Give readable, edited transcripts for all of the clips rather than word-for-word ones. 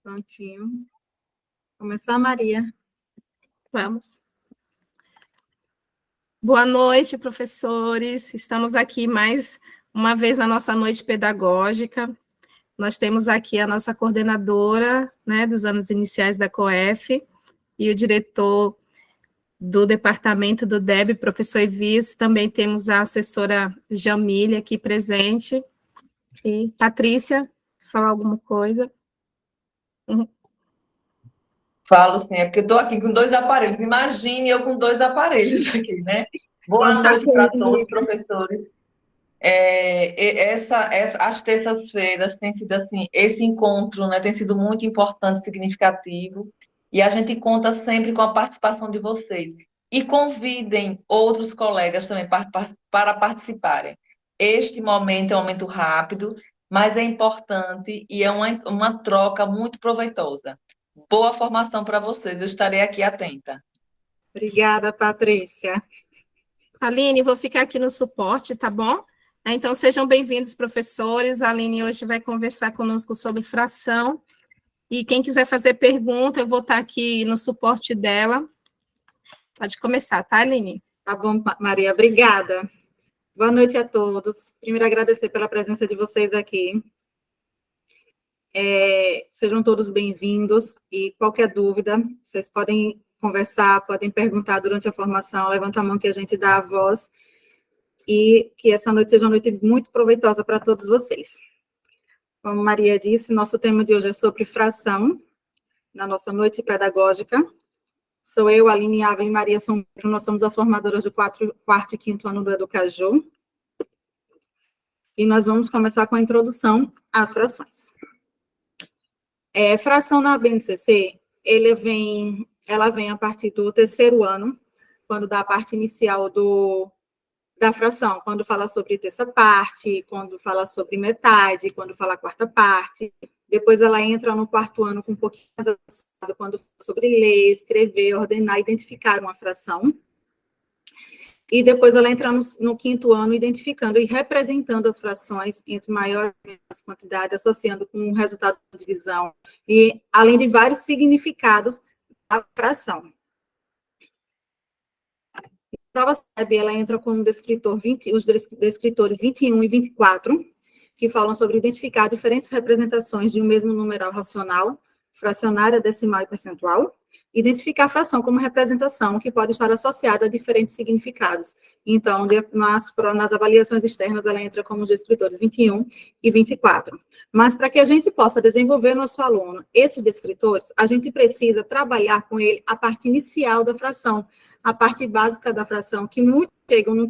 Prontinho. Começar, Maria. Vamos. Boa noite, professores. Estamos aqui mais uma vez na nossa noite pedagógica. Nós temos aqui a nossa coordenadora, né, dos anos iniciais da COEF e o diretor do departamento do DEB, professor Evius. Também temos a assessora Jamília aqui presente. E Patrícia, falar alguma coisa? Falo sim, é porque eu estou aqui com 2 aparelhos. Imagine eu com 2 aparelhos aqui, né? Boa noite para todos, professores. As terças-feiras tem sido assim, esse encontro, né, tem sido muito importante, significativo, e a gente conta sempre com a participação de vocês. E convidem outros colegas também para participarem. Este momento é um momento rápido, mas é importante e é uma troca muito proveitosa. Boa formação para vocês, eu estarei aqui atenta. Obrigada, Patrícia. Aline, vou ficar aqui no suporte, tá bom? Então, sejam bem-vindos, professores. A Aline hoje vai conversar conosco sobre fração. E quem quiser fazer pergunta, eu vou estar aqui no suporte dela. Pode começar, tá, Aline? Tá bom, Maria, obrigada. Boa noite a todos. Primeiro, agradecer pela presença de vocês aqui. Sejam todos bem-vindos e qualquer dúvida, vocês podem conversar, podem perguntar durante a formação, levanta a mão que a gente dá a voz, e que essa noite seja uma noite muito proveitosa para todos vocês. Como Maria disse, nosso tema de hoje é sobre fração, na nossa noite pedagógica. Sou eu, Aline Ávila e Maria São Pedro, nós somos as formadoras do quarto e quinto ano do Educaju, e nós vamos começar com a introdução às frações. Fração na BNCC, ela vem a partir do terceiro ano, quando dá a parte inicial da fração, quando fala sobre terça parte, quando fala sobre metade, quando fala quarta parte. Depois ela entra no quarto ano com um pouquinho mais avançado, quando fala sobre ler, escrever, ordenar, identificar uma fração. E depois ela entra no quinto ano, identificando e representando as frações entre maior e menor quantidade, associando com um resultado de divisão, e além de vários significados da fração. A prova SEB, ela entra com os descritores 21 e 24, que falam sobre identificar diferentes representações de um mesmo numeral racional, fracionária, decimal e percentual. Identificar a fração como representação, que pode estar associada a diferentes significados. Então, nas avaliações externas, ela entra como os descritores 21 e 24. Mas, para que a gente possa desenvolver nosso aluno esses descritores, a gente precisa trabalhar com ele a parte inicial da fração, a parte básica da fração, que muitos chegam no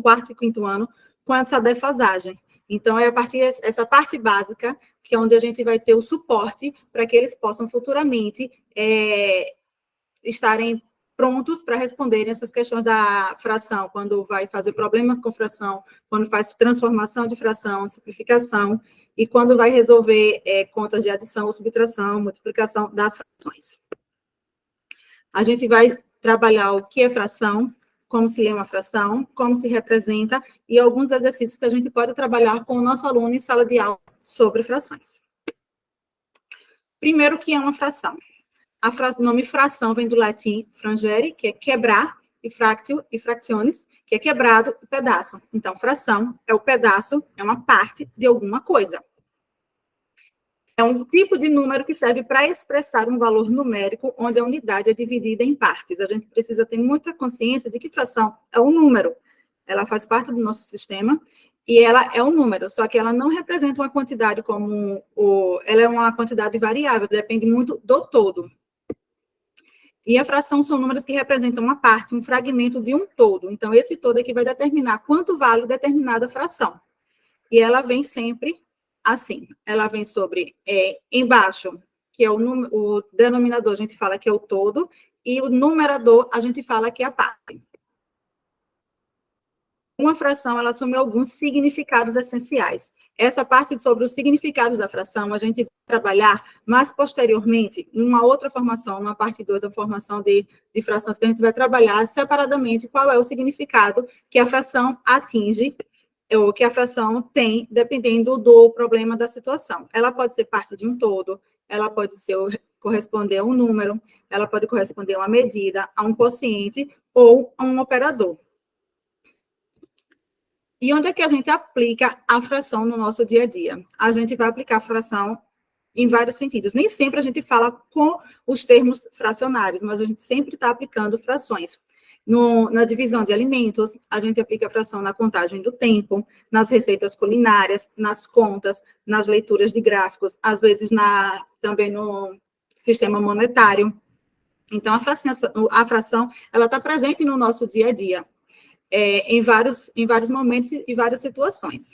quarto e quinto ano, com essa defasagem. Então, é a partir dessa parte básica, que é onde a gente vai ter o suporte para que eles possam futuramente estarem prontos para responderem essas questões da fração, quando vai fazer problemas com fração, quando faz transformação de fração, simplificação, e quando vai resolver contas de adição ou subtração, multiplicação das frações. A gente vai trabalhar o que é fração, como se lê uma fração, como se representa, e alguns exercícios que a gente pode trabalhar com o nosso aluno em sala de aula sobre frações. Primeiro, o que é uma fração? O nome fração vem do latim frangere, que é quebrar, e fractio e fractiones, que é quebrado e pedaço. Então, fração é o pedaço, é uma parte de alguma coisa. É um tipo de número que serve para expressar um valor numérico, onde a unidade é dividida em partes. A gente precisa ter muita consciência de que fração é um número. Ela faz parte do nosso sistema e ela é um número, só que ela não representa uma quantidade ela é uma quantidade variável, depende muito do todo. E a fração são números que representam uma parte, um fragmento de um todo. Então, esse todo é que vai determinar quanto vale determinada fração. E ela vem sempre assim, ela vem sobre embaixo, que é o denominador, a gente fala que é o todo, e o numerador, a gente fala que é a parte. Uma fração, ela assume alguns significados essenciais. Essa parte sobre os significados da fração, a gente vai trabalhar mais posteriormente, numa outra formação, numa parte 2 da formação de frações, que a gente vai trabalhar separadamente qual é o significado que a fração atinge o que a fração tem, dependendo do problema da situação. Ela pode ser parte de um todo, ela pode corresponder a um número, ela pode corresponder a uma medida, a um quociente ou a um operador. E onde é que a gente aplica a fração no nosso dia a dia? A gente vai aplicar a fração em vários sentidos. Nem sempre a gente fala com os termos fracionários, mas a gente sempre está aplicando frações. Na divisão de alimentos, a gente aplica a fração na contagem do tempo, nas receitas culinárias, nas contas, nas leituras de gráficos, às vezes também no sistema monetário. Então, a fração ela está presente no nosso dia a dia, em vários momentos e várias situações.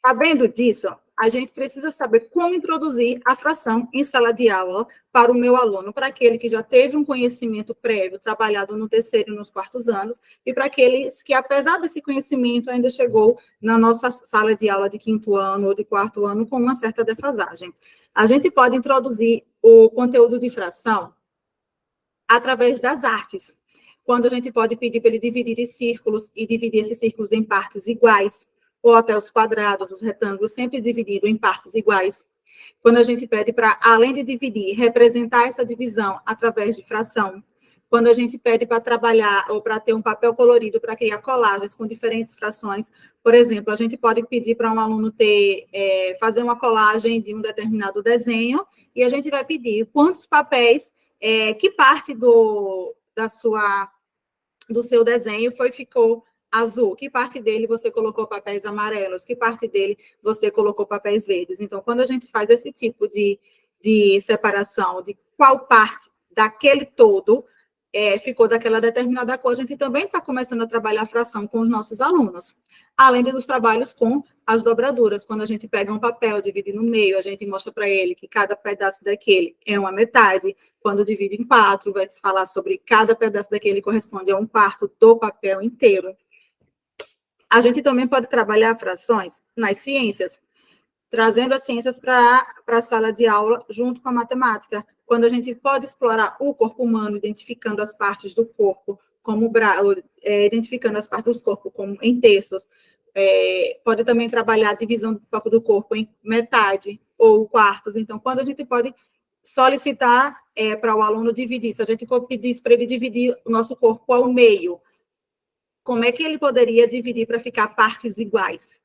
Sabendo disso, a gente precisa saber como introduzir a fração em sala de aula para o meu aluno, para aquele que já teve um conhecimento prévio, trabalhado no terceiro e nos quartos anos, e para aqueles que, apesar desse conhecimento, ainda chegou na nossa sala de aula de quinto ano ou de quarto ano com uma certa defasagem. A gente pode introduzir o conteúdo de fração através das artes, quando a gente pode pedir para ele dividir em círculos e dividir esses círculos em partes iguais, ou até os quadrados, os retângulos, sempre dividido em partes iguais. Quando a gente pede para, além de dividir, representar essa divisão através de fração. Quando a gente pede para trabalhar ou para ter um papel colorido para criar colagens com diferentes frações. Por exemplo, a gente pode pedir para um aluno fazer uma colagem de um determinado desenho e a gente vai pedir quantos papéis, que parte do seu desenho ficou azul, que parte dele você colocou papéis amarelos, que parte dele você colocou papéis verdes. Então, quando a gente faz esse tipo de separação de qual parte daquele todo ficou daquela determinada cor, a gente também está começando a trabalhar a fração com os nossos alunos. Além dos trabalhos com as dobraduras, quando a gente pega um papel, divide no meio, a gente mostra para ele que cada pedaço daquele é uma metade. Quando divide em 4, vai se falar sobre cada pedaço daquele corresponde a 1/4 do papel inteiro. A gente também pode trabalhar frações nas ciências, trazendo as ciências para a sala de aula junto com a matemática, quando a gente pode explorar o corpo humano, identificando as partes do corpo, identificando as partes do corpo como em terços. Pode também trabalhar a divisão do corpo em metade ou quartos. Então, quando a gente pode solicitar para o aluno dividir, se a gente pedisse para ele dividir o nosso corpo ao meio, como é que ele poderia dividir para ficar partes iguais?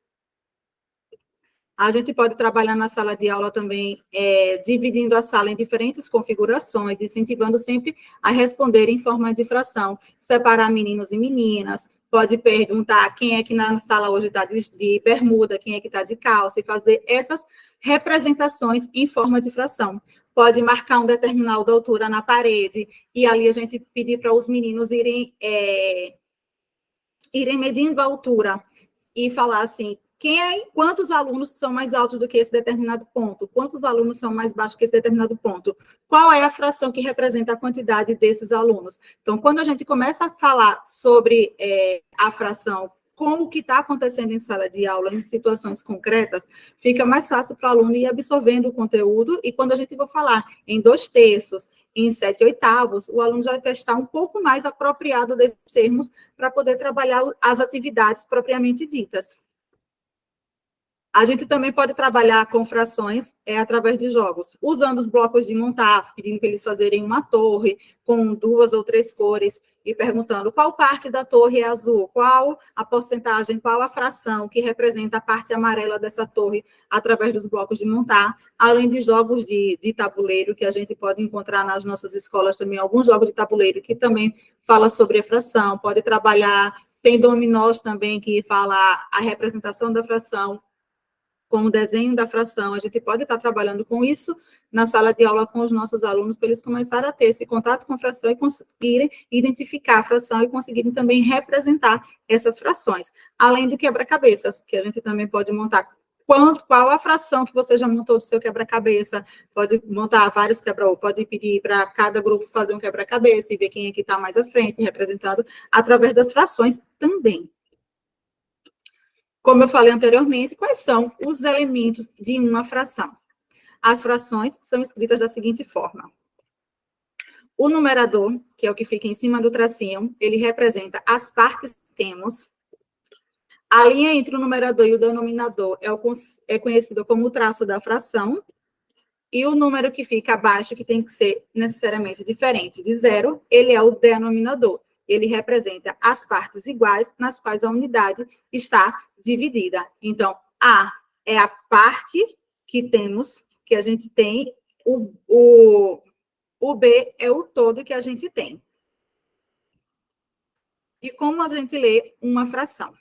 A gente pode trabalhar na sala de aula também, dividindo a sala em diferentes configurações, incentivando sempre a responder em forma de fração, separar meninos e meninas, pode perguntar quem é que na sala hoje está de bermuda, quem é que está de calça, e fazer essas representações em forma de fração. Pode marcar um determinado altura na parede, e ali a gente pedir para os meninos irem medindo a altura e falar assim, quantos alunos são mais altos do que esse determinado ponto? Quantos alunos são mais baixos que esse determinado ponto? Qual é a fração que representa a quantidade desses alunos? Então, quando a gente começa a falar sobre a fração com o que está acontecendo em sala de aula, em situações concretas, fica mais fácil para o aluno ir absorvendo o conteúdo, e quando a gente for falar em 2/3, em 7/8, o aluno já vai estar um pouco mais apropriado desses termos para poder trabalhar as atividades propriamente ditas. A gente também pode trabalhar com frações através de jogos, usando os blocos de montar, pedindo para eles fazerem uma torre com 2 ou 3 cores e perguntando qual parte da torre é azul, qual a porcentagem, qual a fração que representa a parte amarela dessa torre através dos blocos de montar, além de jogos de tabuleiro que a gente pode encontrar nas nossas escolas também, alguns jogos de tabuleiro que também fala sobre a fração, pode trabalhar, tem dominós também que fala a representação da fração, com o desenho da fração, a gente pode estar trabalhando com isso na sala de aula com os nossos alunos, para eles começarem a ter esse contato com a fração e conseguirem identificar a fração e conseguirem também representar essas frações. Além do quebra-cabeças, que a gente também pode montar. Qual a fração que você já montou do seu quebra-cabeça? Pode montar vários pode pedir para cada grupo fazer um quebra-cabeça e ver quem é que está mais à frente, representado através das frações também. Como eu falei anteriormente, quais são os elementos de uma fração? As frações são escritas da seguinte forma. O numerador, que é o que fica em cima do tracinho, ele representa as partes que temos. A linha entre o numerador e o denominador é conhecida como o traço da fração. E o número que fica abaixo, que tem que ser necessariamente diferente de zero, ele é o denominador. Ele representa as partes iguais nas quais a unidade está dividida. Então, A é a parte que temos, que a gente tem, o B é o todo que a gente tem. E como a gente lê uma fração?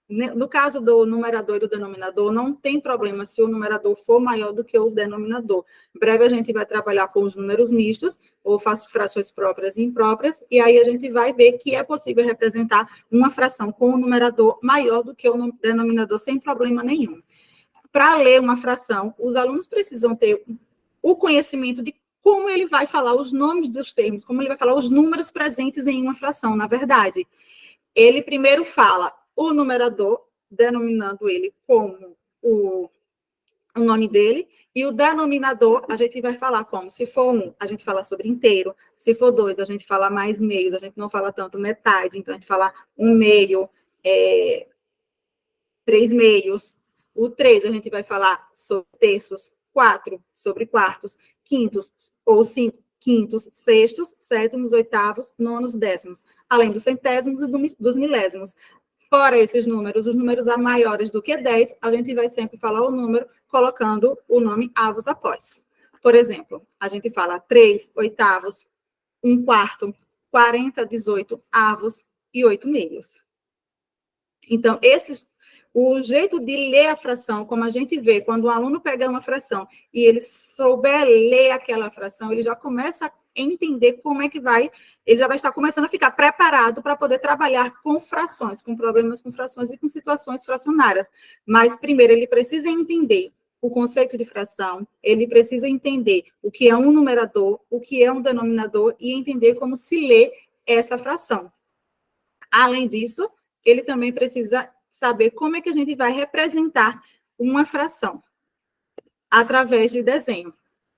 No caso do numerador e do denominador, não tem problema se o numerador for maior do que o denominador. Em breve a gente vai trabalhar com os números mistos, ou frações próprias e impróprias, e aí a gente vai ver que é possível representar uma fração com um numerador maior do que o denominador, sem problema nenhum. Para ler uma fração, os alunos precisam ter o conhecimento de como ele vai falar os nomes dos termos, como ele vai falar os números presentes em uma fração, na verdade. Ele primeiro fala o numerador, denominando ele como o nome dele, e o denominador a gente vai falar como, se for 1, a gente fala sobre inteiro, se for 2, a gente fala mais meios, a gente não fala tanto metade, então a gente fala 1 meio, 3 meios, o 3 a gente vai falar sobre terços, 4 sobre quartos, quintos ou 5 quintos, sextos, sétimos, oitavos, nonos, décimos, além dos centésimos e dos milésimos. Fora esses números, os números a maiores do que 10, a gente vai sempre falar o número colocando o nome avos após. Por exemplo, a gente fala 3 oitavos, 1 quarto, 40, 18 avos e 8 meios. Então, o jeito de ler a fração, como a gente vê, quando o aluno pega uma fração e ele souber ler aquela fração, ele já começa a entender como é que vai, ele já vai estar começando a ficar preparado para poder trabalhar com frações, com problemas com frações e com situações fracionárias. Mas, primeiro, ele precisa entender o conceito de fração, ele precisa entender o que é um numerador, o que é um denominador e entender como se lê essa fração. Além disso, ele também precisa saber como é que a gente vai representar uma fração através de desenho.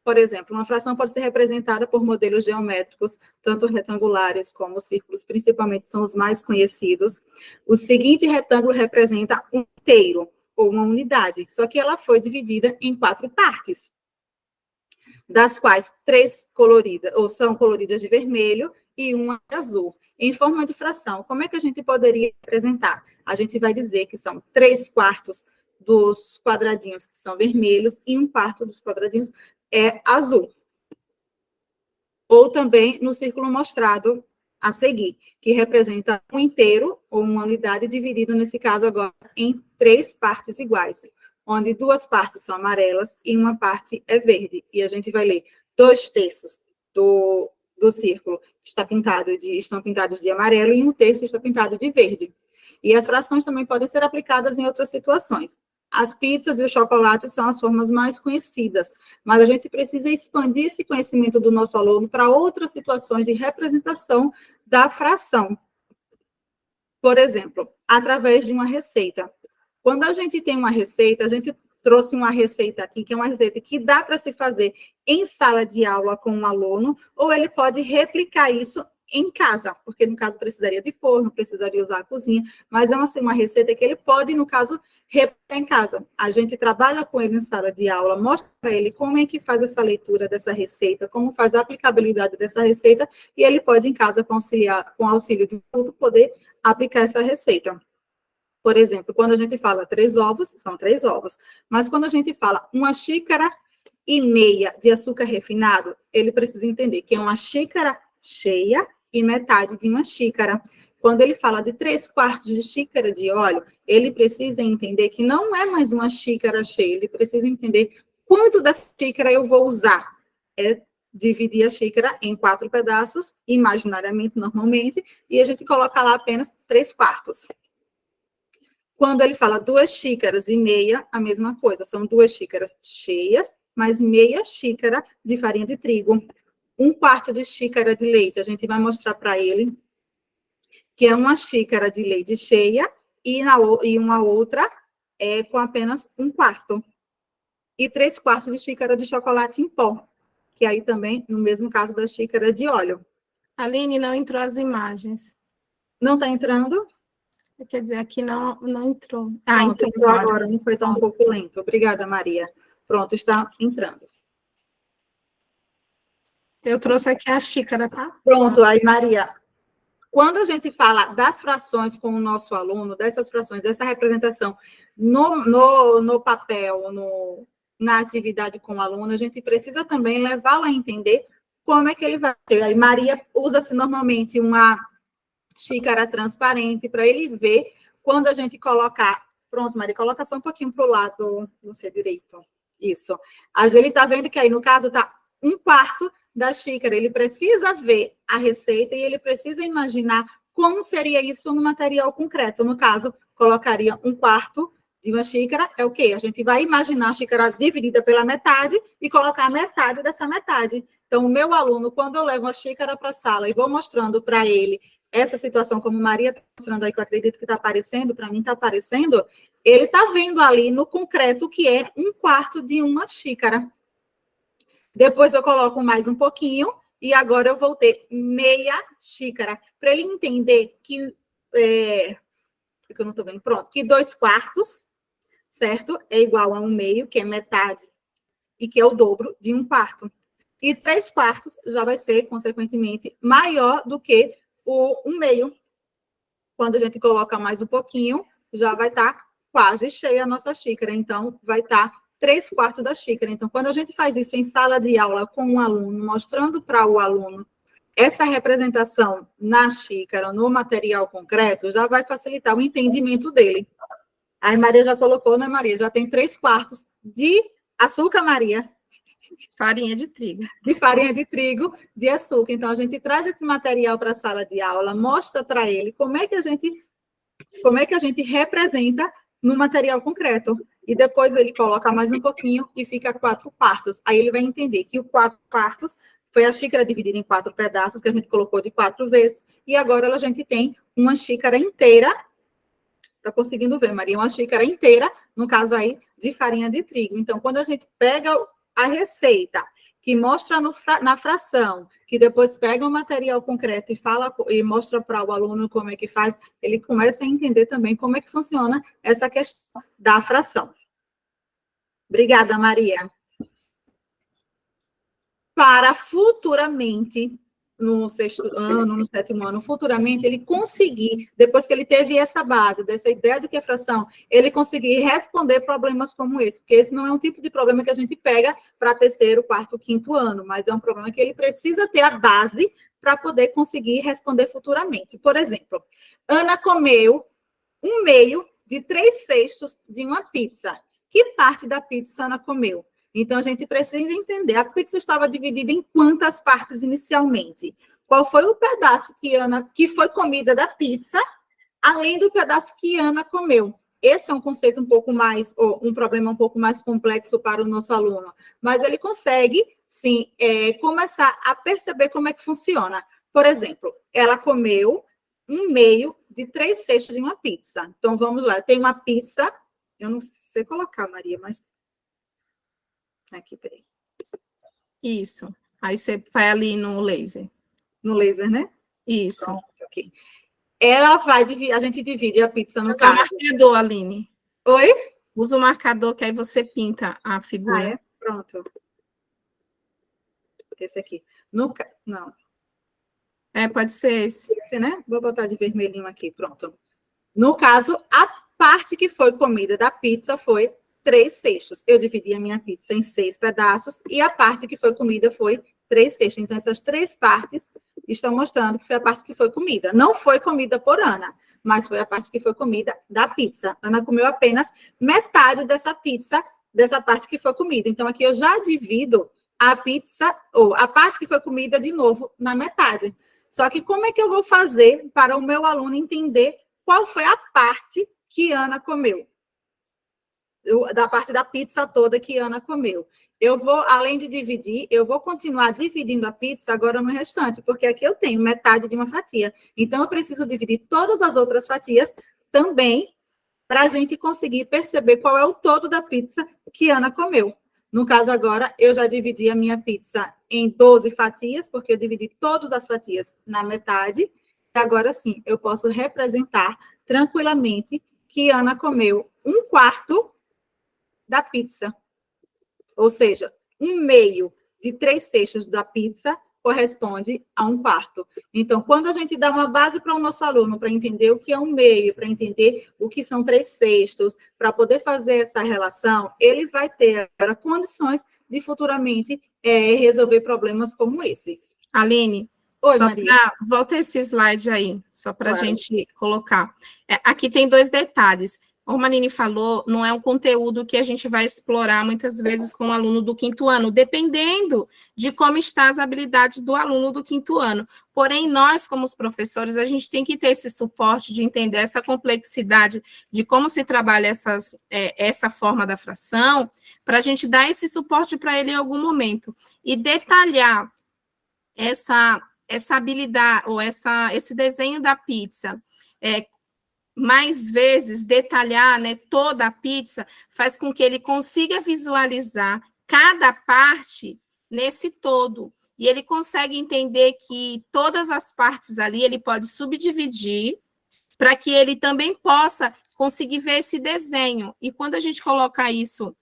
Por exemplo, uma fração pode ser representada por modelos geométricos, tanto retangulares como círculos, principalmente são os mais conhecidos. O seguinte retângulo representa um inteiro, ou uma unidade, só que ela foi dividida em 4 partes, das quais 3 coloridas, ou são coloridas de vermelho, e uma de azul. Em forma de fração, como é que a gente poderia representar? A gente vai dizer que são 3 quartos dos quadradinhos que são vermelhos e 1 quarto dos quadradinhos é azul. Ou também no círculo mostrado a seguir, que representa um inteiro, ou uma unidade, dividido, nesse caso agora, em 3 partes iguais, onde 2 partes são amarelas e 1 parte é verde. E a gente vai ler 2 terços do círculo estão pintados de amarelo e 1 terço está pintado de verde. E as frações também podem ser aplicadas em outras situações. As pizzas e os chocolates são as formas mais conhecidas, mas a gente precisa expandir esse conhecimento do nosso aluno para outras situações de representação da fração. Por exemplo, através de uma receita. Quando a gente tem uma receita, a gente trouxe uma receita aqui, que é uma receita que dá para se fazer em sala de aula com um aluno, ou ele pode replicar isso em casa, porque, no caso, precisaria de forno, precisaria usar a cozinha, mas é uma receita que ele pode, no caso, replicar em casa. A gente trabalha com ele em sala de aula, mostra para ele como é que faz essa leitura dessa receita, como faz a aplicabilidade dessa receita, e ele pode, em casa, com auxílio de tudo, poder aplicar essa receita. Por exemplo, quando a gente fala 3 ovos, são 3 ovos, mas quando a gente fala 1,5 xícaras de açúcar refinado, ele precisa entender que é 1 xícara cheia e metade de 1 xícara. Quando ele fala de 3/4 de xícara de óleo, ele precisa entender que não é mais 1 xícara cheia, ele precisa entender quanto dessa xícara eu vou usar. É dividir a xícara em 4 pedaços, imaginariamente, normalmente, e a gente coloca lá apenas 3/4. Quando ele fala 2,5 xícaras, a mesma coisa, são 2 xícaras cheias, mais meia xícara de farinha de trigo. 1/4 de xícara de leite, a gente vai mostrar para ele que é 1 xícara de leite cheia e uma outra com apenas 1/4. E 3/4 de xícara de chocolate em pó, que aí também, no mesmo caso da xícara de óleo. Aline, não entrou as imagens. Não está entrando? Quer dizer, aqui não entrou. Pronto, entrou agora. Não foi tão um pouco lento. Obrigada, Maria. Pronto, está entrando. Eu trouxe aqui a xícara, tá? Pronto, aí, Maria. Quando a gente fala das frações com o nosso aluno, dessas frações, dessa representação no papel, na atividade com o aluno, a gente precisa também levá-lo a entender como é que ele vai ter. Aí, Maria, usa-se normalmente uma xícara transparente para ele ver quando a gente colocar. Pronto, Maria, coloca só um pouquinho para o lado, não sei direito. Isso. Ele está vendo que aí, no caso, está 1/4 da xícara. Ele precisa ver a receita e ele precisa imaginar como seria isso no material concreto. No caso, colocaria 1/4 de uma xícara. É o quê? A gente vai imaginar a xícara dividida pela metade e colocar a metade dessa metade. Então, o meu aluno, quando eu levo uma xícara para a sala e vou mostrando para ele essa situação, como Maria está mostrando aí, que eu acredito que está aparecendo, para mim está aparecendo, ele está vendo ali no concreto que é 1/4 de uma xícara. Depois eu coloco mais um pouquinho e agora eu vou ter meia xícara, para ele entender que, eu não estou vendo, pronto, que 2/4, certo? É igual a 1/2, que é metade, e que é o dobro de 1/4. E 3/4 já vai ser, consequentemente, maior do que o 1/2. Quando a gente coloca mais um pouquinho, já vai estar quase cheia a nossa xícara. Então, vai estar 3/4 da xícara. Então, quando a gente faz isso em sala de aula com um aluno, mostrando para o aluno essa representação na xícara, no material concreto, já vai facilitar o entendimento dele. Aí, Maria já colocou, né, Maria? Já tem 3/4 de açúcar, Maria? Farinha de trigo. De farinha de trigo, de açúcar. Então, a gente traz esse material para a sala de aula, mostra para ele como é que a gente representa no material concreto. E depois ele coloca mais um pouquinho e fica 4/4. Aí ele vai entender que o 4/4 foi a xícara dividida em 4 pedaços, que a gente colocou de 4 vezes. E agora a gente tem uma xícara inteira. Está conseguindo ver, Maria? Uma xícara inteira, no caso aí, de farinha de trigo. Então, quando a gente pega a receita, que mostra na fração, que depois pega o material concreto e mostra para o aluno como é que faz, ele começa a entender também como é que funciona essa questão da fração. Obrigada, Maria. Para futuramente, no 6º ano, no 7º ano, futuramente, ele conseguir, depois que ele teve essa base, dessa ideia do que é fração, ele conseguir responder problemas como esse, porque esse não é um tipo de problema que a gente pega para 3º, 4º, 5º ano, mas é um problema que ele precisa ter a base para poder conseguir responder futuramente. Por exemplo, Ana comeu 1/2 de 3/6 de uma pizza. Que parte da pizza Ana comeu? Então, a gente precisa entender, a pizza estava dividida em quantas partes inicialmente? Qual foi o pedaço que foi comida da pizza, além do pedaço que Ana comeu? Esse é um conceito um pouco mais, ou um problema um pouco mais complexo para o nosso aluno, mas ele consegue, sim, começar a perceber como é que funciona. Por exemplo, ela comeu 1/2 de 3/6 de uma pizza. Então, vamos lá, tem uma pizza, eu não sei colocar, Maria, mas... Aqui, peraí. Isso. Aí você vai ali no laser. No laser, né? Isso. Pronto, ok. Ela vai dividir, a gente divide a pizza no Usa o caso. marcador, Aline. Oi? Usa o marcador, que aí você pinta a figura. Ah, é? Pronto. Esse aqui. Não. Pode ser esse. Esse, né? Vou botar de vermelhinho aqui, pronto. No caso, a parte que foi comida da pizza foi 3/6. Eu dividi a minha pizza em 6 pedaços e a parte que foi comida foi 3/6. Então, essas 3 partes estão mostrando que foi a parte que foi comida. Não foi comida por Ana, mas foi a parte que foi comida da pizza. Ana comeu apenas metade dessa pizza, dessa parte que foi comida. Então, aqui eu já divido a pizza, ou a parte que foi comida, de novo, na metade. Só que como é que eu vou fazer para o meu aluno entender qual foi a parte que Ana comeu? Da parte da pizza toda que Ana comeu. Eu vou, além de dividir, eu vou continuar dividindo a pizza agora no restante, porque aqui eu tenho metade de uma fatia. Então, eu preciso dividir todas as outras fatias também, para a gente conseguir perceber qual é o todo da pizza que Ana comeu. No caso, agora, eu já dividi a minha pizza em 12 fatias, porque eu dividi todas as fatias na metade, e agora sim, eu posso representar tranquilamente que Ana comeu 1/4 da pizza. Ou seja, 1/2 de 3/6 da pizza corresponde a 1/4. Então, quando a gente dá uma base para o nosso aluno, para entender o que é 1/2, para entender o que são 3/6, para poder fazer essa relação, ele vai ter agora condições de futuramente resolver problemas como esses. Aline, Oi, só Maria. volta esse slide aí, só para a Claro. gente colocar. Aqui tem 2 detalhes. Como a Aline falou, não é um conteúdo que a gente vai explorar muitas vezes com o aluno do 5º ano, dependendo de como estão as habilidades do aluno do 5º ano. Porém, nós, como os professores, a gente tem que ter esse suporte de entender essa complexidade de como se trabalha essa forma da fração, para a gente dar esse suporte para ele em algum momento. E detalhar essa habilidade, ou esse desenho da pizza, mais vezes, detalhar, né, toda a pizza, faz com que ele consiga visualizar cada parte nesse todo. E ele consegue entender que todas as partes ali ele pode subdividir para que ele também possa conseguir ver esse desenho. E quando a gente coloca isso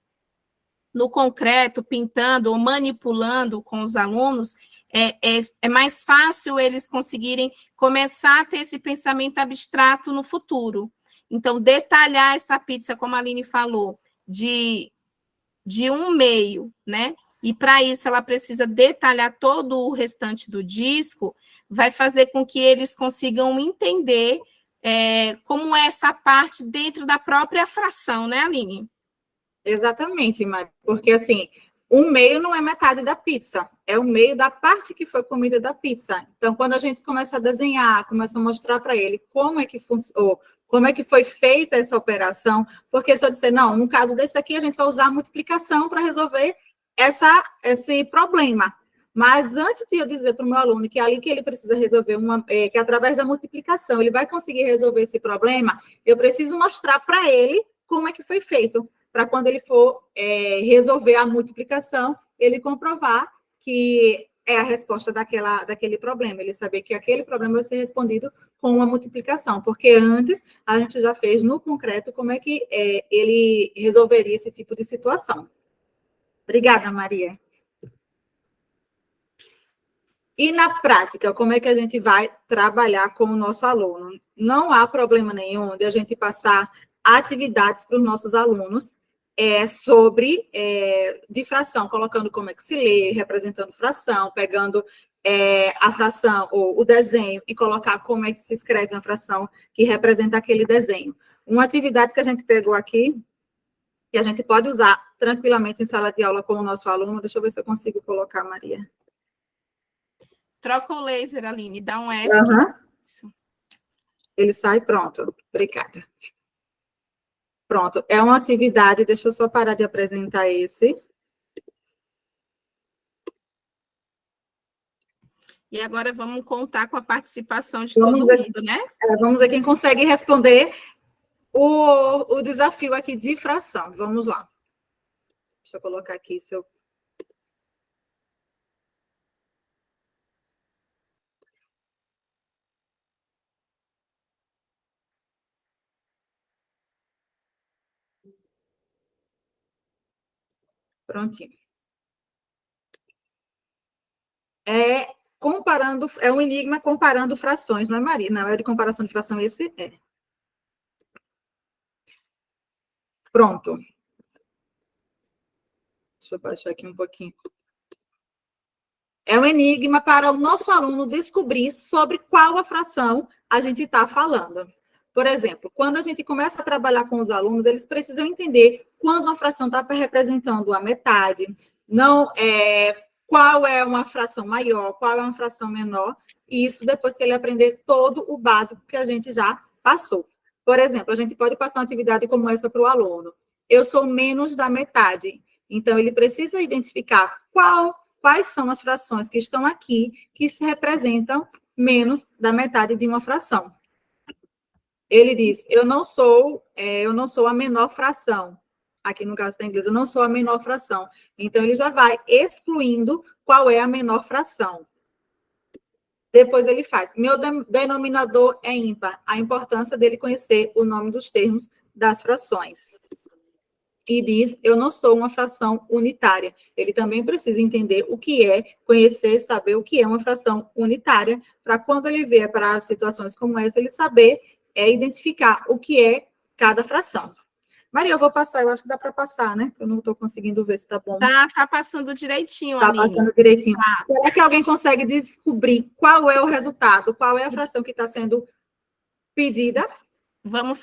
no concreto, pintando ou manipulando com os alunos, é mais fácil eles conseguirem começar a ter esse pensamento abstrato no futuro. Então, detalhar essa pizza, como a Aline falou, de 1/2, né? E para isso ela precisa detalhar todo o restante do disco, vai fazer com que eles consigam entender como é essa parte dentro da própria fração, né, Aline? Exatamente, Maria, porque assim, 1/2 não é metade da pizza, é 1/2 da parte que foi comida da pizza. Então, quando a gente começa a desenhar, começa a mostrar para ele como é que funcionou, como é que foi feita essa operação, porque se eu disser, não, no caso desse aqui, a gente vai usar a multiplicação para resolver esse problema. Mas antes de eu dizer para o meu aluno que é ali que ele precisa resolver, que através da multiplicação ele vai conseguir resolver esse problema, eu preciso mostrar para ele como é que foi feito, para quando ele for resolver a multiplicação, ele comprovar que é a resposta daquele problema, ele saber que aquele problema vai ser respondido com uma multiplicação, porque antes a gente já fez no concreto como é que ele resolveria esse tipo de situação. Obrigada, Maria. E na prática, como é que a gente vai trabalhar com o nosso aluno? Não há problema nenhum de a gente passar atividades para os nossos alunos sobre de fração, colocando como é que se lê, representando fração, pegando a fração ou o desenho e colocar como é que se escreve uma fração que representa aquele desenho. Uma atividade que a gente pegou aqui, que a gente pode usar tranquilamente em sala de aula com o nosso aluno, deixa eu ver se eu consigo colocar, Maria. Troca o laser, Aline, dá um S. Uhum. Ele sai, pronto. Obrigada. Pronto, é uma atividade, deixa eu só parar de apresentar esse. E agora vamos contar com a participação de todo mundo, né? Vamos ver quem consegue responder o desafio aqui de fração. Vamos lá. Deixa eu colocar aqui seu... Prontinho. É um enigma comparando frações, não é, Maria? Não é de comparação de fração, esse é. Pronto. Deixa eu baixar aqui um pouquinho. É um enigma para o nosso aluno descobrir sobre qual a fração a gente está falando. Por exemplo, quando a gente começa a trabalhar com os alunos, eles precisam entender quando uma fração está representando a metade, não qual é uma fração maior, qual é uma fração menor, e isso depois que ele aprender todo o básico que a gente já passou. Por exemplo, a gente pode passar uma atividade como essa para o aluno. Eu sou menos da metade. Então, ele precisa identificar quais são as frações que estão aqui que se representam menos da metade de uma fração. Ele diz, eu não sou a menor fração. Aqui no caso da inglês, eu não sou a menor fração. Então, ele já vai excluindo qual é a menor fração. Depois ele faz, meu denominador é ímpar. A importância dele conhecer o nome dos termos das frações. E diz, eu não sou uma fração unitária. Ele também precisa entender o que é, conhecer, saber o que é uma fração unitária, para quando ele vier para situações como essa, ele saber identificar o que é cada fração. Maria, eu vou passar, eu acho que dá para passar, né? Eu não estou conseguindo ver se está bom. Tá passando direitinho, Tá Aline. passando direitinho. Tá. Será que alguém consegue descobrir qual é o resultado, qual é a fração que está sendo pedida? Vamos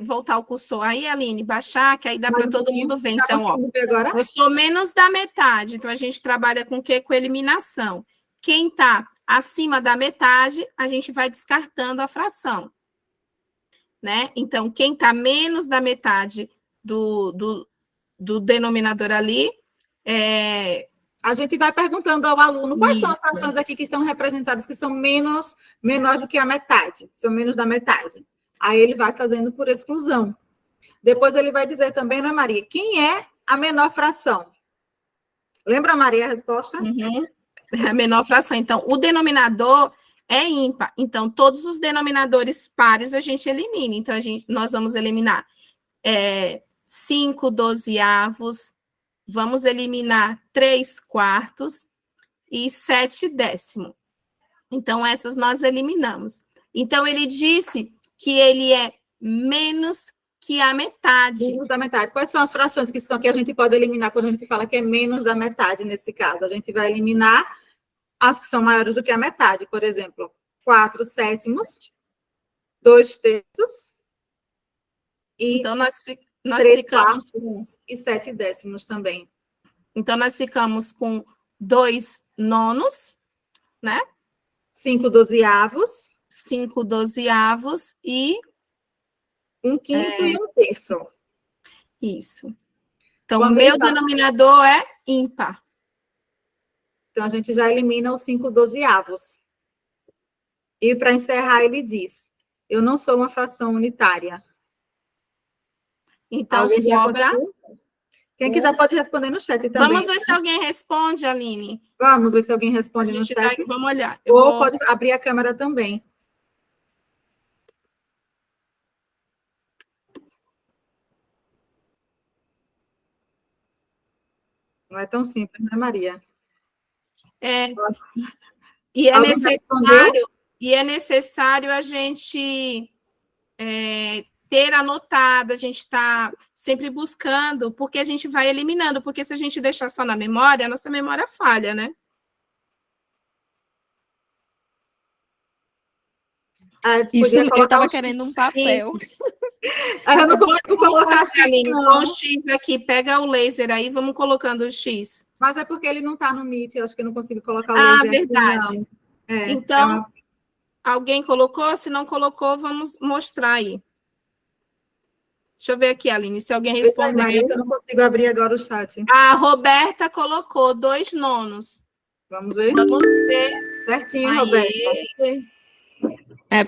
voltar o cursor aí, Aline, baixar, que aí dá para todo mundo ver. Tá Então, ó, conseguindo ver agora? eu sou menos da metade, então a gente trabalha com o quê? Com eliminação. Quem está acima da metade, a gente vai descartando a fração. Né? Então, quem está menos da metade do denominador ali, a gente vai perguntando ao aluno quais são as Isso. frações aqui que estão representadas, que são menores do que a metade, são menos da metade. Aí ele vai fazendo por exclusão. Depois ele vai dizer também, né, Maria, quem é a menor fração? Lembra, Maria, a resposta? Uhum. A menor fração. Então, o denominador é ímpar. Então, todos os denominadores pares a gente elimina. Então, nós vamos eliminar 5 dozeavos, vamos eliminar 3/4 e 7 décimo. Então, essas nós eliminamos. Então, ele disse que ele é menos que a metade. Menos da metade. Quais são as frações que a gente pode eliminar quando a gente fala que é menos da metade nesse caso? A gente vai eliminar as que são maiores do que a metade, por exemplo, 4/7, 2/3 e então, nós 3/4 ficamos e 7 décimos também. Então, nós ficamos com 2 nonos, né? 5 dozeavos. 5 dozeavos e 1/5 e 1/3. Isso. Então, Quando meu ele fala- denominador é ímpar. Então, a gente já elimina os 5 dozeavos. E, para encerrar, ele diz, eu não sou uma fração unitária. Então, Alguém já sobra... conseguiu? Quem quiser pode responder no chat também. Vamos ver se alguém responde, Aline. Vamos ver se alguém A responde no gente chat. vamos olhar. Ou pode abrir a câmera também. Não é tão simples, né, Maria? E Alguém respondeu? é necessário a gente ter anotado, a gente está sempre buscando, porque a gente vai eliminando, porque se a gente deixar só na memória, a nossa memória falha, né? Isso, eu estava querendo um papel. Eu não consigo colocar X, Aline, não. com o X aqui, pega o laser aí, vamos colocando o X. Mas é porque ele não está no Meet, eu acho que eu não consigo colocar o laser. Verdade. Aqui, não. Então, alguém colocou? Se não colocou, vamos mostrar aí. Deixa eu ver aqui, Aline, se alguém respondeu. Maria, eu não consigo abrir agora o chat. A Roberta colocou 2 nonos. Vamos ver? Vamos ver. Certinho, Aê. Roberta.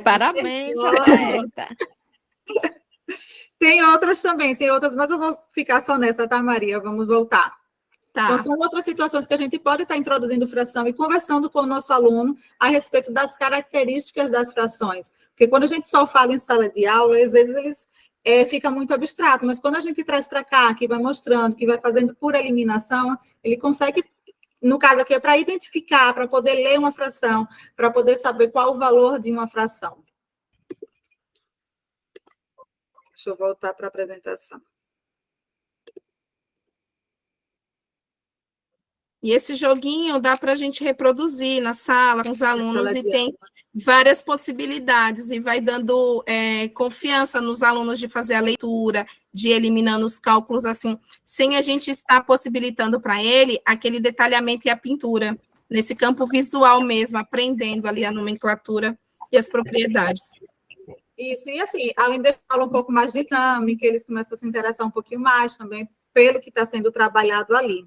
Parabéns, Acertou. Roberta. Tem outras também, mas eu vou ficar só nessa, tá, Maria? Vamos voltar. Tá. Então, são outras situações que a gente pode estar introduzindo fração e conversando com o nosso aluno a respeito das características das frações. Porque quando a gente só fala em sala de aula, às vezes fica muito abstrato, mas quando a gente traz para cá, que vai mostrando, que vai fazendo por eliminação, ele consegue, no caso aqui, é para identificar, para poder ler uma fração, para poder saber qual o valor de uma fração. Deixa eu voltar para a apresentação. E esse joguinho dá para a gente reproduzir na sala com os alunos e tem várias possibilidades e vai dando confiança nos alunos de fazer a leitura, de ir eliminando os cálculos assim, sem a gente estar possibilitando para ele aquele detalhamento e a pintura, nesse campo visual mesmo, aprendendo ali a nomenclatura e as propriedades. Isso, e assim, além de falar um pouco mais dinâmica, eles começam a se interessar um pouquinho mais também pelo que está sendo trabalhado ali.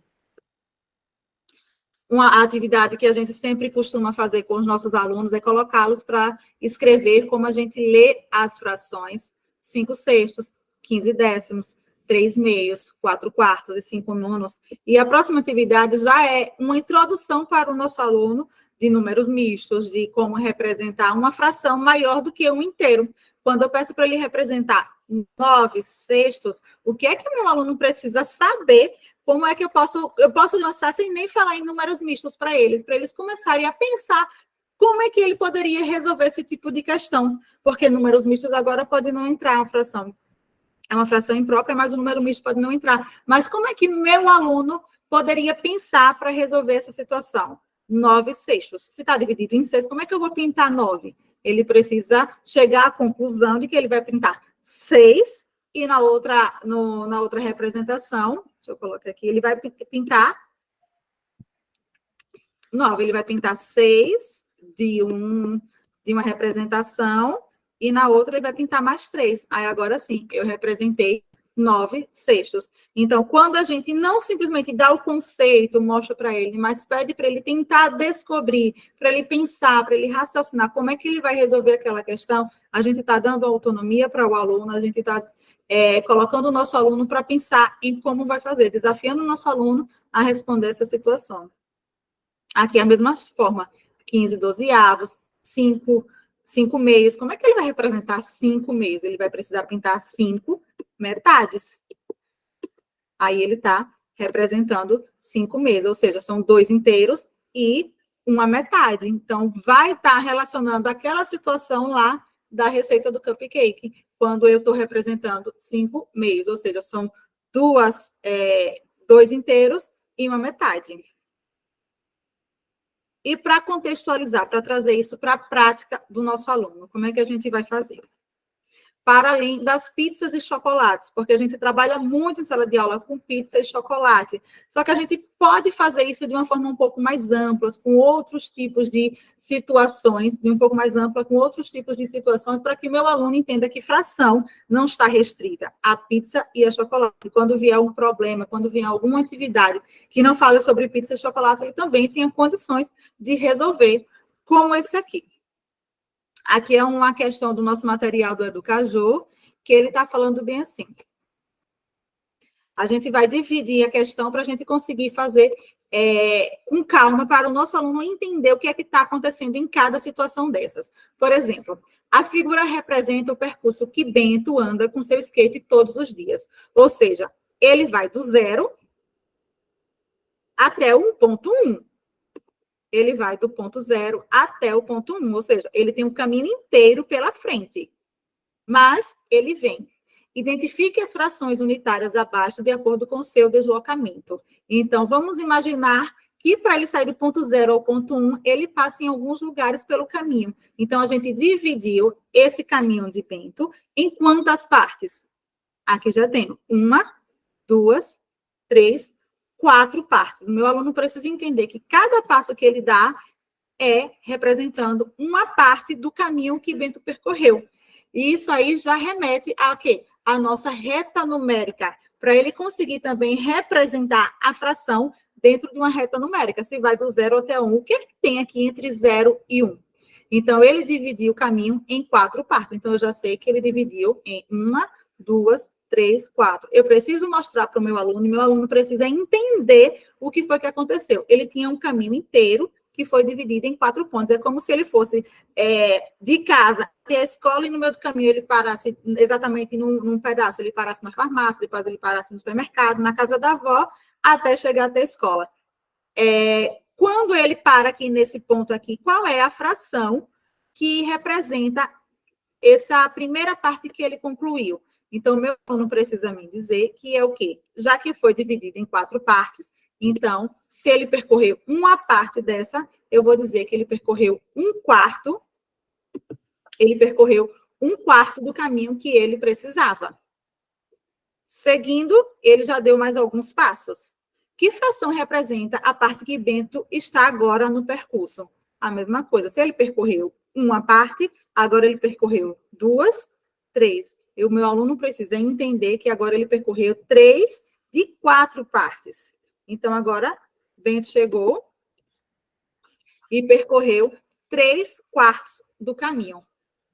Uma atividade que a gente sempre costuma fazer com os nossos alunos é colocá-los para escrever como a gente lê as frações, 5/6, 15 décimos, 3 meios, 4 quartos e 5 nonos. E a próxima atividade já é uma introdução para o nosso aluno de números mistos, de como representar uma fração maior do que um inteiro. Quando eu peço para ele representar 9 sextos, o que é que o meu aluno precisa saber? Como é que eu posso lançar sem nem falar em números mistos para eles começarem a pensar como é que ele poderia resolver esse tipo de questão, porque números mistos agora pode não entrar uma fração. É uma fração imprópria, mas o número misto pode não entrar. Mas como é que meu aluno poderia pensar para resolver essa situação? 9 sextos. Se está dividido em 6, como é que eu vou pintar 9? Ele precisa chegar à conclusão de que ele vai pintar 6 e na outra representação, deixa eu colocar aqui, ele vai pintar 9. Ele vai pintar 6 de uma representação e na outra ele vai pintar mais 3. Aí agora sim, eu representei 9 sextos. Então, quando a gente não simplesmente dá o conceito, mostra para ele, mas pede para ele tentar descobrir, para ele pensar, para ele raciocinar como é que ele vai resolver aquela questão, a gente está dando autonomia para o aluno, a gente está colocando o nosso aluno para pensar em como vai fazer, desafiando o nosso aluno a responder essa situação. Aqui é a mesma forma, 15 dozeavos, 5 meios. Como é que ele vai representar 5 meios? Ele vai precisar pintar 5 metades. Aí ele está representando 5 meios, ou seja, são 2 inteiros e uma metade. Então, vai estar relacionando aquela situação lá da receita do cupcake, quando eu estou representando 5 meios, ou seja, são 2 inteiros e uma metade. E para contextualizar, para trazer isso para a prática do nosso aluno, como é que a gente vai fazer? Para além das pizzas e chocolates, porque a gente trabalha muito em sala de aula com pizza e chocolate. Só que a gente pode fazer isso de uma forma um pouco mais ampla, com outros tipos de situações, para que o meu aluno entenda que fração não está restrita à pizza e a chocolate. Quando vier um problema, quando vier alguma atividade que não fale sobre pizza e chocolate, ele também tenha condições de resolver, como esse aqui. Aqui é uma questão do nosso material do Educajô, que ele está falando bem assim. A gente vai dividir a questão para a gente conseguir fazer com calma para o nosso aluno entender o que é que está acontecendo em cada situação dessas. Por exemplo, a figura representa o percurso que Bento anda com seu skate todos os dias. Ou seja, ele vai do 0 até o ponto 1. Ele vai do ponto 0 até o ponto 1, ou seja, ele tem um caminho inteiro pela frente. Mas ele vem. Identifique as frações unitárias abaixo de acordo com o seu deslocamento. Então, vamos imaginar que para ele sair do ponto 0 ao ponto 1, ele passa em alguns lugares pelo caminho. Então, a gente dividiu esse caminho de Bento em quantas partes? Aqui já tenho 1, 2, 3, 4 partes. O meu aluno precisa entender que cada passo que ele dá é representando uma parte do caminho que Bento percorreu. E isso aí já remete a quê? A nossa reta numérica, para ele conseguir também representar a fração dentro de uma reta numérica. Se vai do 0 até 1, o que é que tem aqui entre 0 e 1? Então, ele dividiu o caminho em 4 partes. Então, eu já sei que ele dividiu em 1, 2, 3, 4. Eu preciso mostrar para o meu aluno precisa entender o que foi que aconteceu. Ele tinha um caminho inteiro que foi dividido em 4 pontos. É como se ele fosse de casa até a escola e no meio do caminho ele parasse exatamente num pedaço. Ele parasse na farmácia, depois ele parasse no supermercado, na casa da avó, até chegar até a escola. Quando ele para aqui nesse ponto aqui, qual é a fração que representa essa primeira parte que ele concluiu? Então, meu aluno precisa me dizer que é o quê? Já que foi dividido em 4 partes, então, se ele percorreu uma parte dessa, eu vou dizer que ele percorreu 1/4, do caminho que ele precisava. Seguindo, ele já deu mais alguns passos. Que fração representa a parte que Bento está agora no percurso? A mesma coisa. Se ele percorreu uma parte, agora ele percorreu 2, 3. E o meu aluno precisa entender que agora ele percorreu 3 de 4 partes. Então, agora, Bento chegou e percorreu 3/4 do caminho.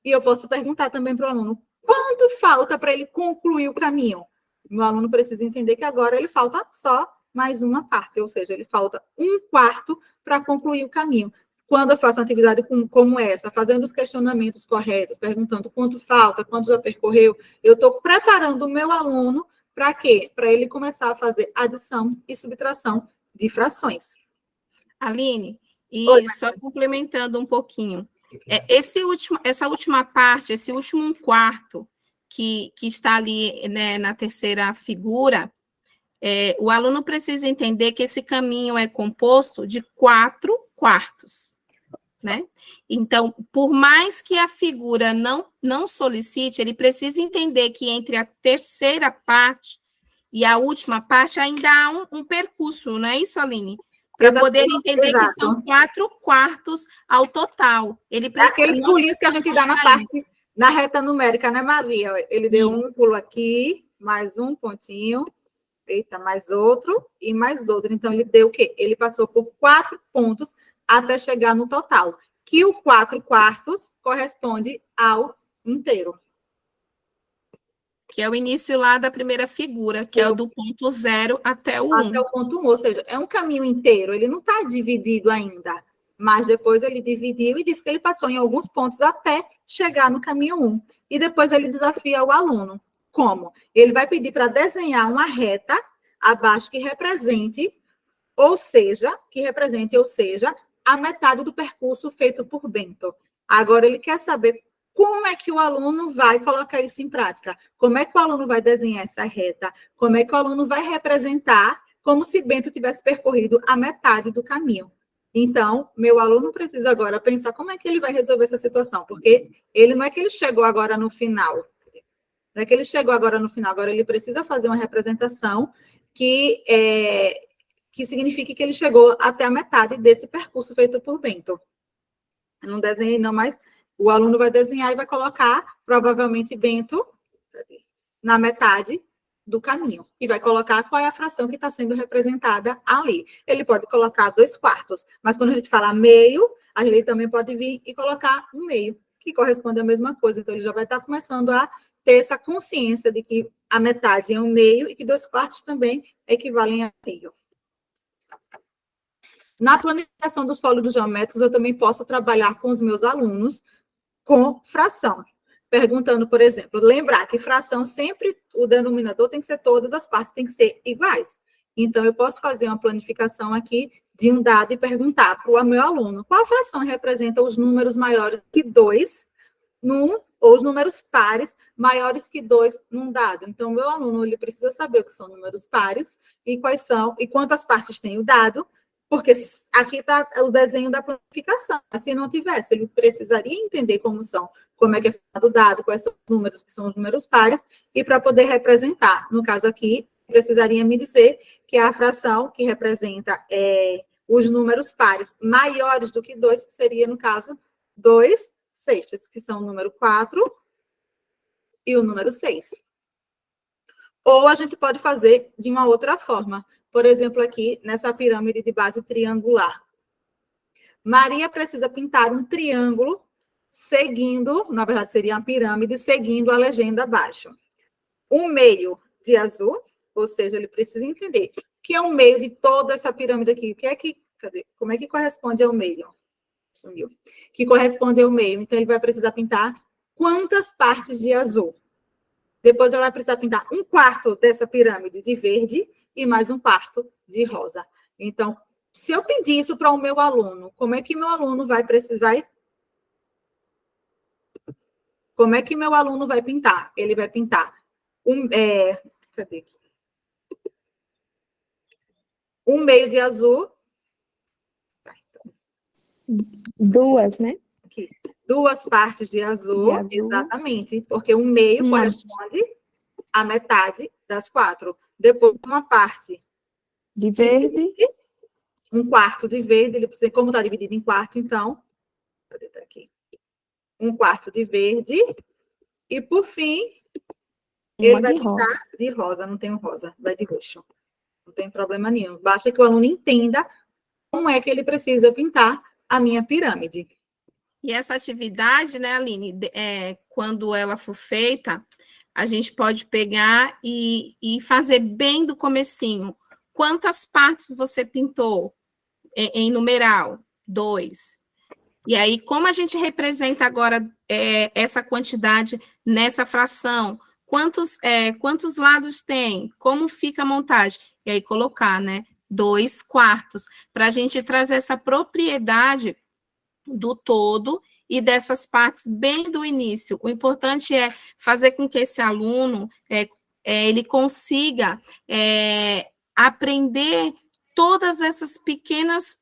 E eu posso perguntar também para o aluno, quanto falta para ele concluir o caminho? Meu aluno precisa entender que agora ele falta só mais uma parte, ou seja, ele falta um quarto para concluir o caminho. Quando eu faço uma atividade como essa, fazendo os questionamentos corretos, perguntando quanto falta, quanto já percorreu, eu estou preparando o meu aluno para quê? Para ele começar a fazer adição e subtração de frações. Aline, e Oi, só complementando um pouquinho, essa última parte, esse último quarto que está ali, né, na terceira figura, o aluno precisa entender que esse caminho é composto de 4 quartos, né? Então, por mais que a figura não solicite, ele precisa entender que entre a terceira parte e a última parte ainda há um percurso, não é isso, Aline? Para poder entender que são 4 quartos ao total. Ele precisa, aqueles pulinhos que a gente dá na parte, na reta numérica, né, Maria? Ele deu um pulo aqui, mais um pontinho, eita, mais outro e mais outro. Então, ele deu o quê? Ele passou por 4 pontos até chegar no total, que o 4 quartos corresponde ao inteiro. Que é o início lá da primeira figura, que é o do ponto 0 até o 1. Até o ponto 1, ou seja, é um caminho inteiro, ele não está dividido ainda, mas depois ele dividiu e disse que ele passou em alguns pontos até chegar no caminho 1. E depois ele desafia o aluno. Como? Ele vai pedir para desenhar uma reta abaixo que represente, ou seja, a metade do percurso feito por Bento. Agora ele quer saber como é que o aluno vai colocar isso em prática? Como é que o aluno vai desenhar essa reta? Como é que o aluno vai representar como se Bento tivesse percorrido a metade do caminho? Então, meu aluno precisa agora pensar como é que ele vai resolver essa situação, porque ele não é que ele chegou agora no final. Não é que ele chegou agora no final, agora ele precisa fazer uma representação que signifique que ele chegou até a metade desse percurso feito por Bento. Eu não desenhei não, mas o aluno vai desenhar e vai colocar, provavelmente, Bento na metade do caminho. E vai colocar qual é a fração que está sendo representada ali. Ele pode colocar 2 quartos, mas quando a gente fala meio, a gente também pode vir e colocar um meio, que corresponde à mesma coisa. Então, ele já vai estar começando a ter essa consciência de que a metade é um meio e que 2 quartos também equivalem a meio. Na planificação dos sólidos geométricos, eu também posso trabalhar com os meus alunos com fração. Perguntando, por exemplo, lembrar que fração sempre, o denominador tem que ser todas as partes, tem que ser iguais. Então, eu posso fazer uma planificação aqui de um dado e perguntar para o meu aluno qual fração representa os números maiores que 2 ou os números pares maiores que 2 num dado. Então, o meu aluno ele precisa saber o que são números pares e quais são, e quantas partes tem o dado, porque aqui está o desenho da planificação. Se não tivesse, ele precisaria entender como é que é formado o dado, quais são os números que são os números pares, e para poder representar. No caso aqui, precisaria me dizer que a fração que representa os números pares maiores do que 2 seria, no caso, 2 sextos, que são o número 4 e o número 6. Ou a gente pode fazer de uma outra forma. Por exemplo, aqui, nessa pirâmide de base triangular. Maria precisa pintar um triângulo seguindo, na verdade, seria uma pirâmide, seguindo a legenda abaixo. Um meio de azul, ou seja, ele precisa entender o que é o meio de toda essa pirâmide aqui. Como é que corresponde ao meio? Sumiu. Que corresponde ao meio. Então, ele vai precisar pintar quantas partes de azul? Depois, ela vai precisar pintar um quarto dessa pirâmide de verde e mais um quarto de rosa. Então, se eu pedir isso para o meu aluno, como é que meu aluno vai precisar? Como é que meu aluno vai pintar? Ele vai pintar cadê aqui? Um meio de azul. Duas, né? Aqui. 2 partes de azul, exatamente, porque um meio corresponde à metade das 4. Depois, uma parte de verde. Um quarto de verde, ele precisa, como está dividido em quarto, então, cadê tá aqui? Um quarto de verde, e por fim, ele vai pintar de rosa, não tem um rosa, vai de roxo. Não tem problema nenhum. Basta que o aluno entenda como é que ele precisa pintar a minha pirâmide. E essa atividade, né, Aline, quando ela for feita, a gente pode pegar e fazer bem do comecinho. Quantas partes você pintou em numeral? 2. E aí, como a gente representa agora essa quantidade nessa fração? Quantos lados tem? Como fica a montagem? E aí, colocar, né? 2/4, para a gente trazer essa propriedade do todo e dessas partes bem do início. O importante é fazer com que esse aluno ele consiga aprender todas essas pequenas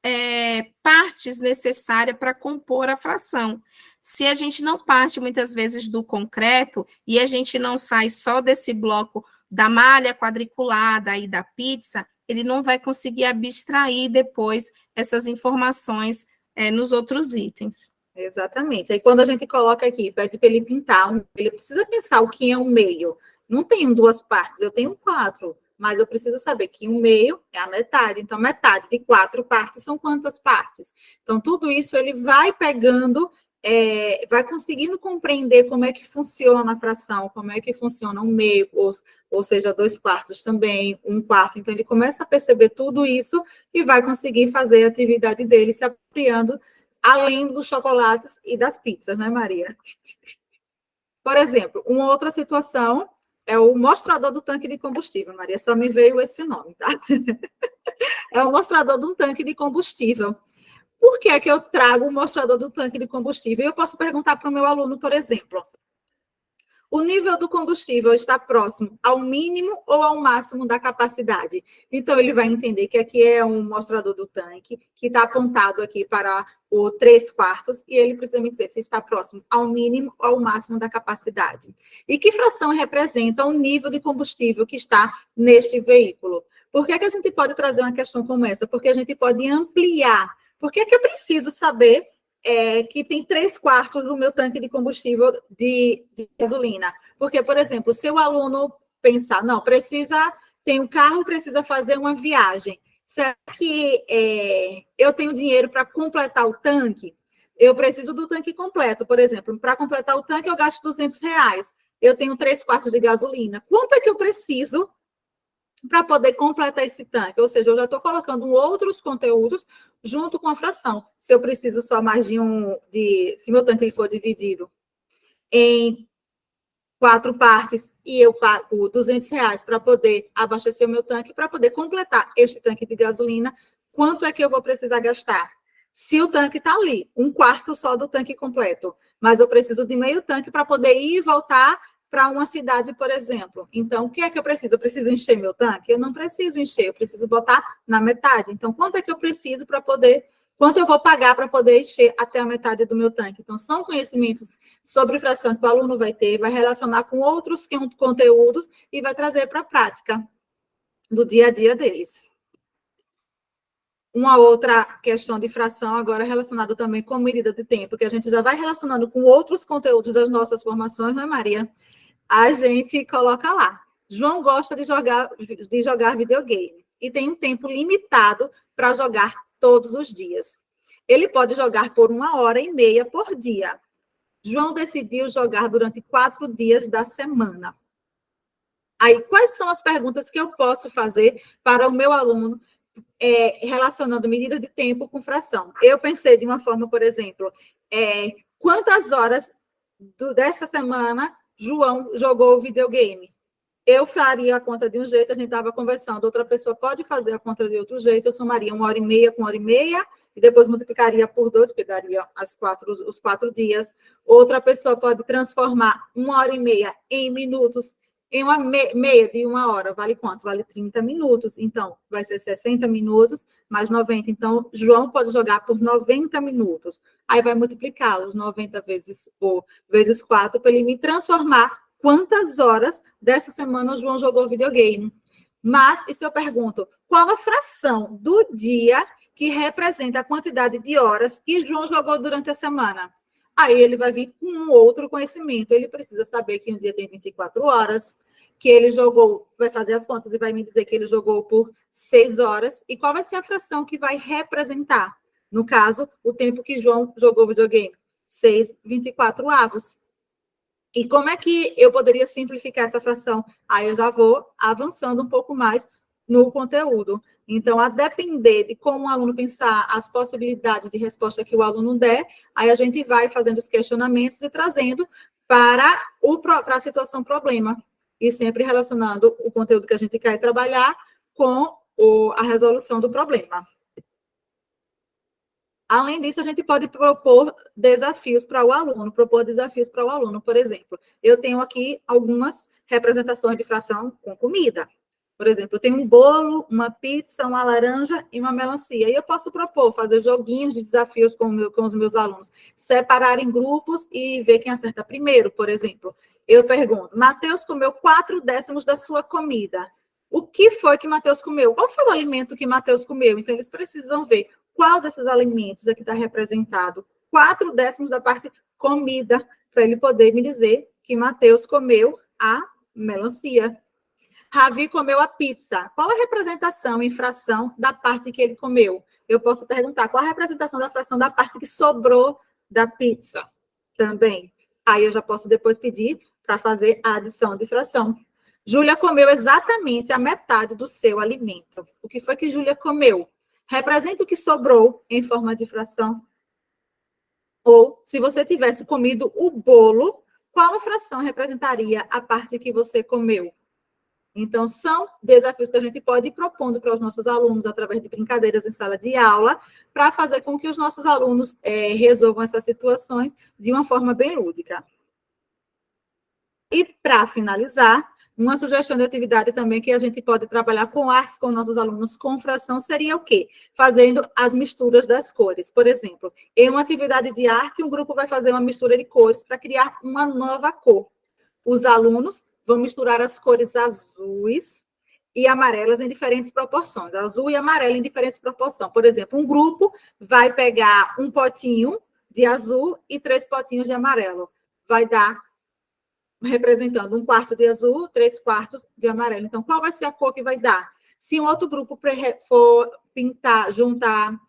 partes necessárias para compor a fração. Se a gente não parte muitas vezes do concreto e a gente não sai só desse bloco da malha quadriculada e da pizza, ele não vai conseguir abstrair depois essas informações nos outros itens. Exatamente. Aí quando a gente coloca aqui, pede para ele pintar, ele precisa pensar o que é um meio. Não tenho 2 partes, eu tenho 4. Mas eu preciso saber que um meio é a metade. Então, metade de 4 partes são quantas partes? Então, tudo isso ele vai pegando, vai conseguindo compreender como é que funciona a fração, como é que funciona um meio, ou seja, 2/4 também, 1/4. Então, ele começa a perceber tudo isso e vai conseguir fazer a atividade dele se apropriando, além dos chocolates e das pizzas, né, Maria? Por exemplo, uma outra situação é o mostrador do tanque de combustível, Maria, só me veio esse nome, tá? É o mostrador de um tanque de combustível. Por que é que eu trago o mostrador do tanque de combustível? Eu posso perguntar para o meu aluno, por exemplo, o nível do combustível está próximo ao mínimo ou ao máximo da capacidade? Então, ele vai entender que aqui é um mostrador do tanque, que está apontado aqui para o 3/4, e ele precisa me dizer se está próximo ao mínimo ou ao máximo da capacidade. E que fração representa o nível de combustível que está neste veículo? Por que é que a gente pode trazer uma questão como essa? Porque a gente pode ampliar. Por que é que eu preciso saber que tem 3/4 do meu tanque de combustível de gasolina? Porque, por exemplo, se o aluno pensar, não, tem um carro, precisa fazer uma viagem. Será que eu tenho dinheiro para completar o tanque? Eu preciso do tanque completo, por exemplo. Para completar o tanque, eu gasto R$200. Eu tenho 3/4 de gasolina. Quanto é que eu preciso para poder completar esse tanque? Ou seja, eu já estou colocando outros conteúdos junto com a fração. Se eu preciso só mais se meu tanque for dividido em 4 partes e eu pago R$200 para poder abastecer o meu tanque, para poder completar este tanque de gasolina, quanto é que eu vou precisar gastar? Se o tanque está ali, 1/4 só do tanque completo, mas eu preciso de meio tanque para poder ir e voltar para uma cidade, por exemplo. Então, o que é que eu preciso? Eu preciso encher meu tanque? Eu não preciso encher, eu preciso botar na metade. Então, quanto é que eu preciso para poder... Quanto eu vou pagar para poder encher até a metade do meu tanque? Então, são conhecimentos sobre fração que o aluno vai ter, vai relacionar com outros conteúdos e vai trazer para a prática do dia a dia deles. Uma outra questão de fração agora relacionada também com medida de tempo, que a gente já vai relacionando com outros conteúdos das nossas formações, não é, Maria? A gente coloca lá. João gosta de jogar videogame e tem um tempo limitado para jogar todos os dias. Ele pode jogar por 1h30 por dia. João decidiu jogar durante 4 dias da semana. Aí, quais são as perguntas que eu posso fazer para o meu aluno relacionando medida de tempo com fração? Eu pensei de uma forma, por exemplo, quantas horas dessa semana João jogou videogame? Eu faria a conta de um jeito, a gente estava conversando, outra pessoa pode fazer a conta de outro jeito, eu somaria 1h30 com 1h30, e depois multiplicaria por 2, que daria os 4 dias. Outra pessoa pode transformar 1h30 em minutos, em uma meia de 1 hora, vale quanto? Vale 30 minutos. Então, vai ser 60 minutos mais 90. Então, João pode jogar por 90 minutos. Aí vai multiplicar os 90 vezes 4 para ele me transformar quantas horas dessa semana o João jogou videogame. Mas, e se eu pergunto, qual a fração do dia que representa a quantidade de horas que João jogou durante a semana? Aí ele vai vir com um outro conhecimento. Ele precisa saber que um dia tem 24 horas, que ele jogou, vai fazer as contas e vai me dizer que ele jogou por 6 horas. E qual vai ser a fração que vai representar? No caso, o tempo que João jogou videogame. 6/24. E como é que eu poderia simplificar essa fração? Aí eu já vou avançando um pouco mais no conteúdo. Então, a depender de como o aluno pensar, as possibilidades de resposta que o aluno der, aí a gente vai fazendo os questionamentos e trazendo para a situação problema. E sempre relacionando o conteúdo que a gente quer trabalhar com a resolução do problema. Além disso, a gente pode propor desafios para o aluno, Por exemplo, eu tenho aqui algumas representações de fração com comida. Por exemplo, eu tenho um bolo, uma pizza, uma laranja e uma melancia. E eu posso propor, fazer joguinhos de desafios com os meus alunos, separar em grupos e ver quem acerta primeiro, por exemplo. Eu pergunto, Mateus comeu 4/10 da sua comida. O que foi que Mateus comeu? Qual foi o alimento que Mateus comeu? Então, eles precisam ver qual desses alimentos é que está representado. 4/10 da parte comida, para ele poder me dizer que Mateus comeu a melancia. Ravi comeu a pizza. Qual a representação em fração da parte que ele comeu? Eu posso perguntar qual a representação da fração da parte que sobrou da pizza também. Aí eu já posso depois pedir para fazer a adição de fração. Júlia comeu exatamente a metade do seu alimento. O que foi que Júlia comeu? Representa o que sobrou em forma de fração. Ou, se você tivesse comido o bolo, qual a fração representaria a parte que você comeu? Então, são desafios que a gente pode ir propondo para os nossos alunos através de brincadeiras em sala de aula, para fazer com que os nossos alunos resolvam essas situações de uma forma bem lúdica. E, para finalizar, uma sugestão de atividade também que a gente pode trabalhar com artes com nossos alunos com fração seria o quê? Fazendo as misturas das cores. Por exemplo, em uma atividade de arte, um grupo vai fazer uma mistura de cores para criar uma nova cor. Os alunos vão misturar as cores azuis e amarelas em diferentes proporções. Azul e amarelo em diferentes proporções. Por exemplo, um grupo vai pegar um potinho de azul e 3 potinhos de amarelo. Vai dar representando 1/4 de azul, 3/4 de amarelo. Então, qual vai ser a cor que vai dar? Se um outro grupo for pintar, juntar,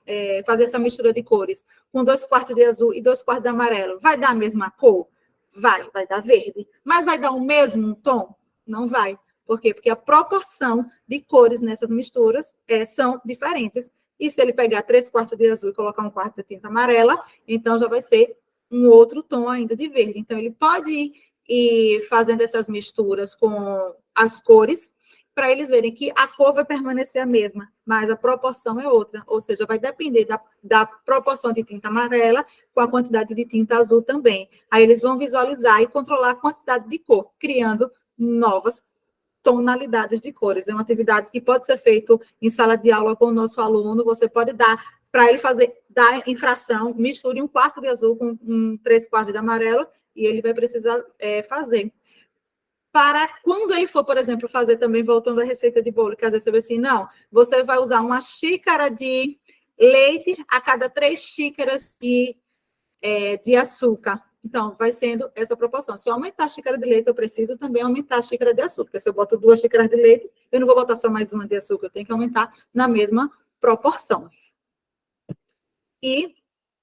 fazer essa mistura de cores com 2/4 de azul e 2/4 de amarelo, vai dar a mesma cor? Vai dar verde. Mas vai dar o mesmo tom? Não vai. Por quê? Porque a proporção de cores nessas misturas são diferentes. E se ele pegar 3/4 de azul e colocar 1/4 de tinta amarela, então já vai ser um outro tom ainda de verde. Então, ele pode ir fazendo essas misturas com as cores, para eles verem que a cor vai permanecer a mesma, mas a proporção é outra, ou seja, vai depender da proporção de tinta amarela com a quantidade de tinta azul também. Aí eles vão visualizar e controlar a quantidade de cor, criando novas tonalidades de cores. É uma atividade que pode ser feita em sala de aula com o nosso aluno, você pode dar para ele dar em fração, misture 1/4 de azul com 3/4 de amarelo, e ele vai precisar fazer. Para quando ele for, por exemplo, fazer também, voltando à receita de bolo, que às vezes você vê assim, não, você vai usar 1 xícara de leite a cada 3 xícaras de açúcar. Então, vai sendo essa proporção. Se eu aumentar a xícara de leite, eu preciso também aumentar a xícara de açúcar. Porque se eu boto 2 xícaras de leite, eu não vou botar só mais 1 de açúcar, eu tenho que aumentar na mesma proporção. E,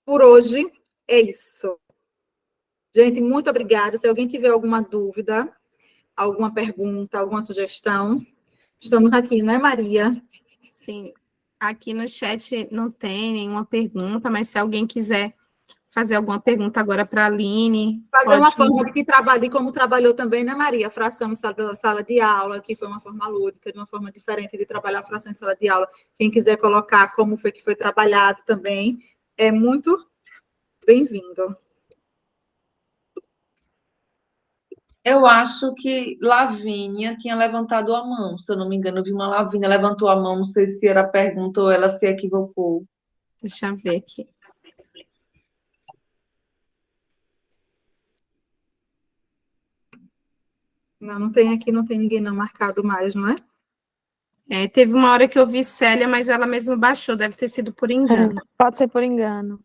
por hoje, é isso. Gente, muito obrigada. Se alguém tiver alguma dúvida, alguma pergunta, alguma sugestão, estamos aqui, não é, Maria? Sim, aqui no chat não tem nenhuma pergunta, mas se alguém quiser fazer alguma pergunta agora para a Aline... Fazer uma forma de como trabalhou também, né, Maria? A fração em sala de aula, que foi uma forma lúdica, de uma forma diferente de trabalhar a fração em sala de aula. Quem quiser colocar como foi que foi trabalhado também, é muito bem-vindo. Eu acho que Lavínia tinha levantado a mão, se eu não me engano, eu vi uma Lavínia levantou a mão, não sei se era pergunta ou ela se equivocou. Deixa eu ver aqui. Não tem aqui, não tem ninguém não marcado mais, não é? Teve uma hora que eu vi Célia, mas ela mesma baixou, deve ter sido por engano. Pode ser por engano.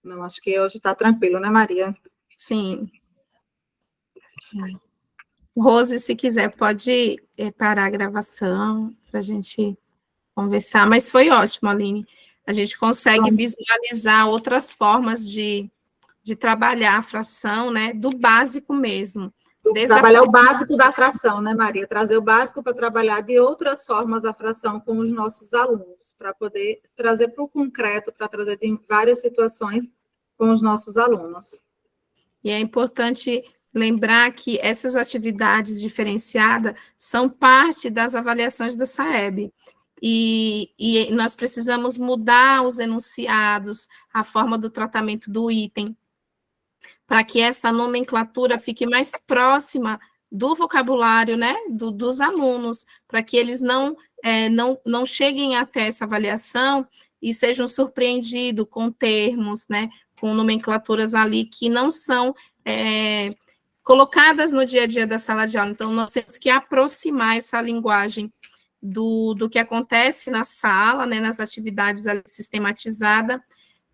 Não, acho que hoje está tranquilo, né, Maria? Sim. Rose, se quiser, pode parar a gravação para a gente conversar, mas foi ótimo, Aline. a gente consegue visualizar outras formas de trabalhar a fração, né, do básico mesmo. Trabalhar o básico da fração, né, Maria? Trazer o básico para trabalhar de outras formas a fração com os nossos alunos, para poder trazer para o concreto, para trazer em várias situações com os nossos alunos. E é importante lembrar que essas atividades diferenciadas são parte das avaliações da SAEB. E nós precisamos mudar os enunciados, a forma do tratamento do item, para que essa nomenclatura fique mais próxima do vocabulário, né, dos alunos, para que eles não cheguem até essa avaliação e sejam surpreendidos com termos, né, com nomenclaturas ali que não são colocadas no dia a dia da sala de aula. Então, nós temos que aproximar essa linguagem do que acontece na sala, né, nas atividades sistematizadas,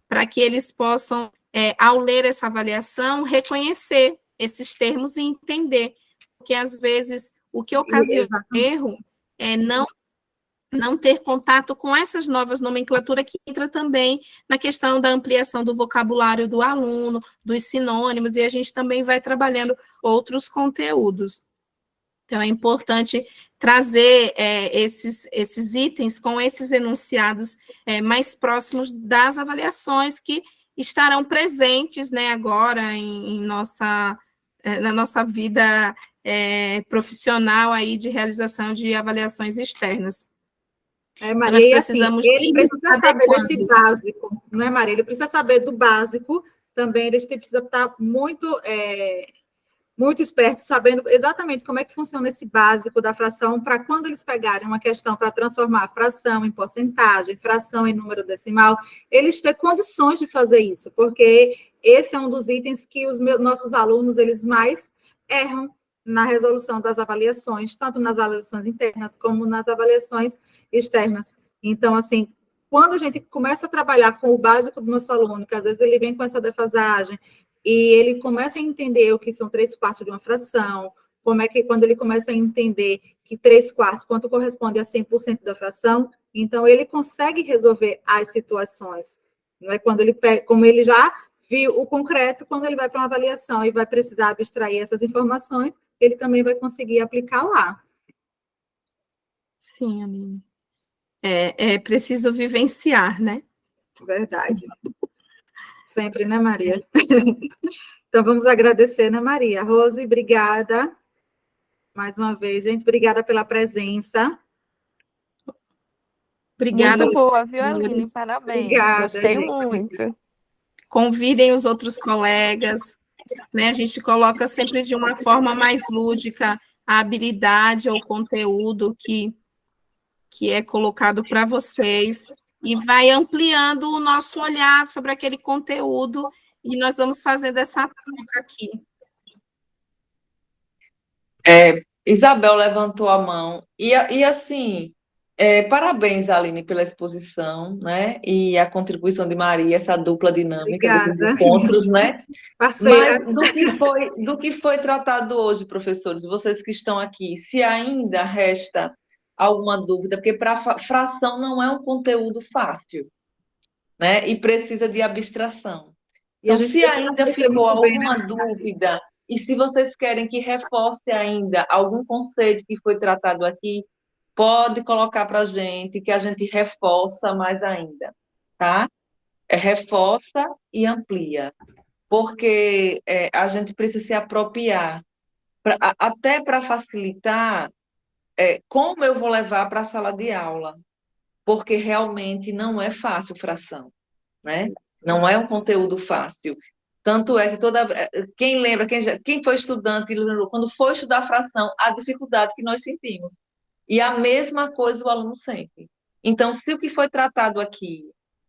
para que eles possam, ao ler essa avaliação, reconhecer esses termos e entender, porque, às vezes, o que ocasiona erro é não ter contato com essas novas nomenclaturas, que entra também na questão da ampliação do vocabulário do aluno, dos sinônimos, e a gente também vai trabalhando outros conteúdos. Então, é importante trazer esses itens com esses enunciados mais próximos das avaliações que estarão presentes, né, agora na nossa vida profissional aí de realização de avaliações externas. Maria, nós precisamos ele precisa saber desse básico, não é, Maria? Ele precisa saber do básico também, ele precisa estar muito esperto, sabendo exatamente como é que funciona esse básico da fração, para quando eles pegarem uma questão para transformar a fração em porcentagem, fração em número decimal, eles terem condições de fazer isso, porque esse é um dos itens que os nossos alunos, eles mais erram na resolução das avaliações, tanto nas avaliações internas como nas avaliações externas. Então, assim, quando a gente começa a trabalhar com o básico do nosso aluno, que às vezes ele vem com essa defasagem, e ele começa a entender o que são 3/4 de uma fração, como é que quando ele começa a entender que 3/4 quanto corresponde a 100% da fração, então ele consegue resolver as situações. Não é quando ele como ele já viu o concreto, quando ele vai para uma avaliação e vai precisar abstrair essas informações, ele também vai conseguir aplicar lá. Sim, Aline. É preciso vivenciar, né? Verdade. Sempre, né, Maria? Então, vamos agradecer, né, Maria? Rose, obrigada. Mais uma vez, gente, obrigada pela presença. Obrigada. Muito boa, viu, Aline? Parabéns. Obrigada, gostei gente. Muito. Convidem os outros colegas, né? A gente coloca sempre de uma forma mais lúdica a habilidade ou conteúdo que é colocado para vocês, e vai ampliando o nosso olhar sobre aquele conteúdo, e nós vamos fazendo essa troca aqui. Isabel levantou a mão, e assim, parabéns, Aline, pela exposição, né, e a contribuição de Maria, essa dupla dinâmica desses encontros, né? Parceira. Mas do que foi tratado hoje, professores, vocês que estão aqui, se ainda resta alguma dúvida, porque para fração não é um conteúdo fácil, né? E precisa de abstração. Então, se ainda ficou alguma dúvida, e se vocês querem que reforce ainda algum conceito que foi tratado aqui, pode colocar para a gente, que a gente reforça mais ainda, tá? Reforça e amplia, porque a gente precisa se apropriar, até para facilitar como eu vou levar para a sala de aula, porque realmente não é fácil fração, né? Não é um conteúdo fácil. Tanto é que quem lembra, quem foi estudante, quando foi estudar fração, a dificuldade que nós sentimos. E a mesma coisa o aluno sente. Então, se o que foi tratado aqui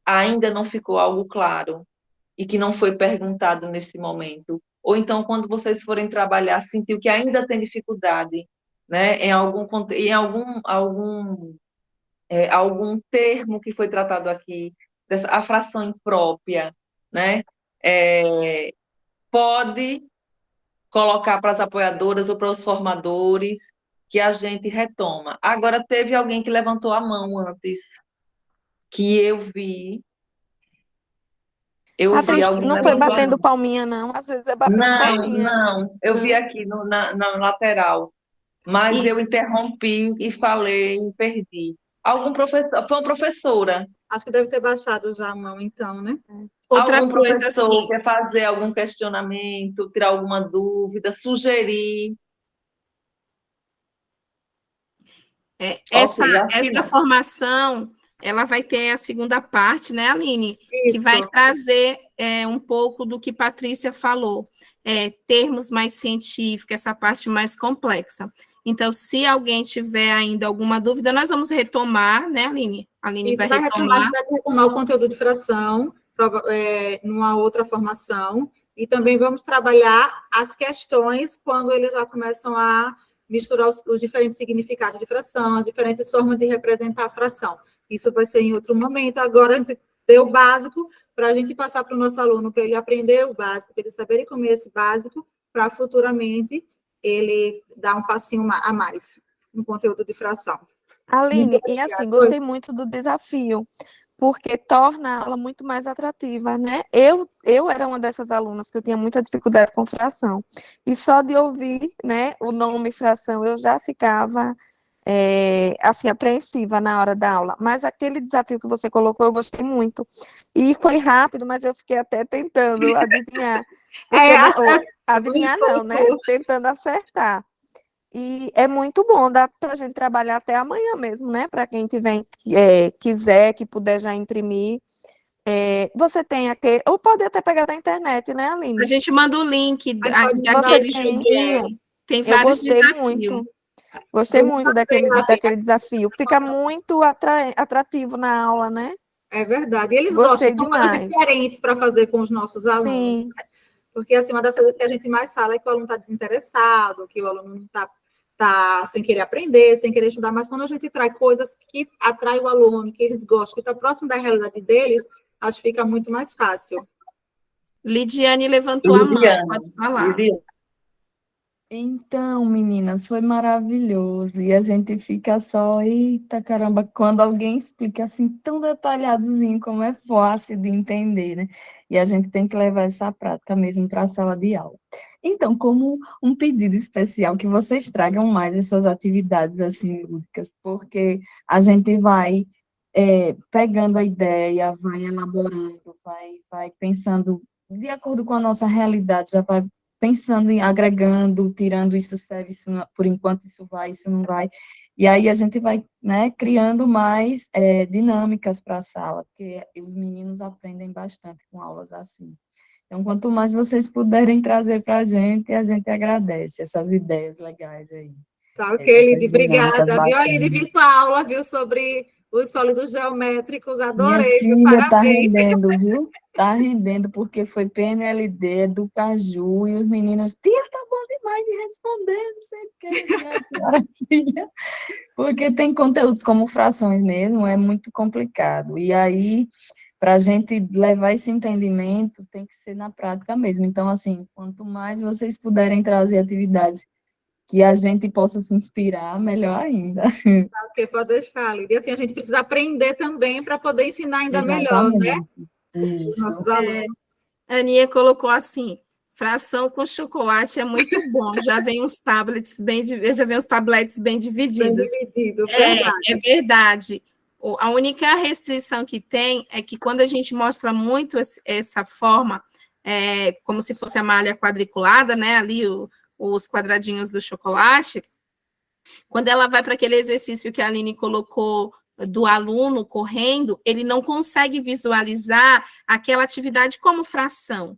ainda não ficou algo claro e que não foi perguntado nesse momento, ou então quando vocês forem trabalhar, sentiu que ainda tem dificuldade, né, em algum termo que foi tratado aqui, a fração imprópria, né, pode colocar para as apoiadoras ou para os formadores, que a gente retoma. Agora, teve alguém que levantou a mão antes. que eu vi Patrícia, algum não foi negócio batendo ali. palminha, não. Às vezes é batendo Não, palminha. não, eu vi Não. aqui na lateral, mas eu Isso. interrompi e falei e perdi. Algum professor, foi uma professora. Acho que deve ter baixado já a mão, então, né? Outra Algum coisa, professor assim, quer fazer algum questionamento, tirar alguma dúvida, sugerir? Ok, acho que essa não. formação, ela vai ter a segunda parte, né, Aline? Que vai Isso. trazer um pouco do que Patrícia falou, termos mais científicos, essa parte mais complexa. Então, se alguém tiver ainda alguma dúvida, nós vamos retomar, né, Aline? A Aline Isso vai vai retomar, a retomar. gente vai retomar o conteúdo de fração, numa outra formação, e também vamos trabalhar as questões quando eles já começam a misturar os diferentes significados de fração, as diferentes formas de representar a fração. Isso vai ser em outro momento. Agora, a gente deu o básico para a gente passar para o nosso aluno, para ele aprender o básico, para ele saber como é esse básico, para futuramente ele dar um passinho a mais no conteúdo de fração. Muito Aline, e assim, obrigada. gostei muito do desafio, porque torna a aula muito mais atrativa, né? Eu era uma dessas alunas que eu tinha muita dificuldade com fração, e só de ouvir, né, o nome fração, eu já ficava, assim, apreensiva na hora da aula, mas aquele desafio que você colocou, eu gostei muito, e foi rápido, mas eu fiquei até tentando adivinhar, porque, né, ou, adivinhar não, né? Tentando acertar. E é muito bom, dá para a gente trabalhar até amanhã mesmo, né? Para quem tiver, quiser, que puder já imprimir. Você tem aquele, ou pode até pegar da internet, né, A Aline? gente manda o link Aí pode mandar Você o daquele tem, joguinho, tem eu vários desafios. gostei Eu muito mandei lá, daquele desafio. Fica muito atrativo na aula, né? é verdade. E eles gostam, Gostei são coisas demais. diferentes para fazer com os nossos alunos. Sim, Porque, assim, uma das coisas que a gente mais fala é que o aluno está desinteressado, que o aluno não tá sem querer aprender, sem querer estudar, mas quando a gente traz coisas que atraem o aluno, que eles gostam, que está próximo da realidade deles, acho que fica muito mais fácil. Lidiane levantou a mão, Lidiana, pode falar. Lidiana. Então, meninas, foi maravilhoso. E a gente fica só, eita caramba, quando alguém explica assim tão detalhadozinho como é fácil de entender, né? E a gente tem que levar essa prática mesmo para a sala de aula. Então, como um pedido especial que vocês tragam mais essas atividades assim lúdicas, porque a gente vai pegando a ideia, vai elaborando, vai pensando de acordo com a nossa realidade, já vai pensando em agregando, tirando isso serve, isso não, por enquanto isso vai, isso não vai. E aí a gente vai, né, criando mais dinâmicas para a sala, porque os meninos aprendem bastante com aulas assim. Então, quanto mais vocês puderem trazer para a gente agradece essas ideias legais aí, Tá ok, Lidy, essas dinâmicas obrigada. Viu, Lidy? bacanas. Vi sua aula, viu, sobre os sólidos geométricos, Minha adorei, viu? filha tá Parabéns. rendendo, viu? Tá rendendo porque foi PNLD, do Caju, e os meninos, tia, tá bom demais de responder, não sei o quê. E eu, que maravilha. Porque tem conteúdos como frações mesmo, é muito complicado. E aí, para a gente levar esse entendimento, tem que ser na prática mesmo. Então, assim, quanto mais vocês puderem trazer atividades que a gente possa se inspirar, melhor ainda. Ok, pode deixar, Lidy. Assim, a gente precisa aprender também para poder ensinar ainda melhor, né? Exatamente. Os nossos Isso. alunos. A Aninha colocou assim, fração com chocolate é muito bom, já vem os tablets bem Bem divididos. dividido, verdade. É verdade. A única restrição que tem é que quando a gente mostra muito essa forma, como se fosse a malha quadriculada, né? Ali os quadradinhos do chocolate, quando ela vai para aquele exercício que a Aline colocou do aluno correndo, ele não consegue visualizar aquela atividade como fração.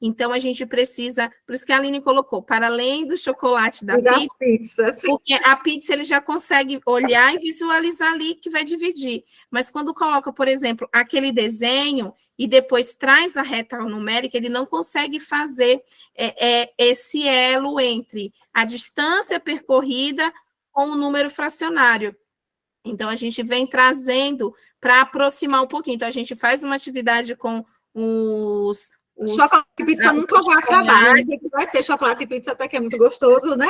Então, a gente precisa, por isso que a Aline colocou, para além do chocolate da E das pizza, pizzas. porque a pizza ele já consegue olhar e visualizar ali que vai dividir. Mas quando coloca, por exemplo, aquele desenho e depois traz a reta numérica, ele não consegue fazer esse elo entre a distância percorrida com o número fracionário. Então, a gente vem trazendo para aproximar um pouquinho. Então, a gente faz uma atividade com os Chocolate e pizza nunca vai acabar, né? Sempre vai ter chocolate e pizza, até que é muito gostoso, né?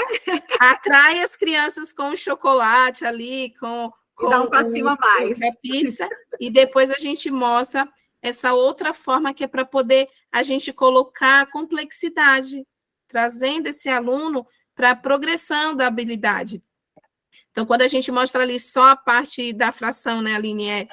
atrai as crianças com o chocolate ali, com com dá um passinho a mais. a pizza, e depois a gente mostra essa outra forma que é para poder a gente colocar a complexidade, trazendo esse aluno para a progressão da habilidade. Então, quando a gente mostra ali só a parte da fração, né, Aline,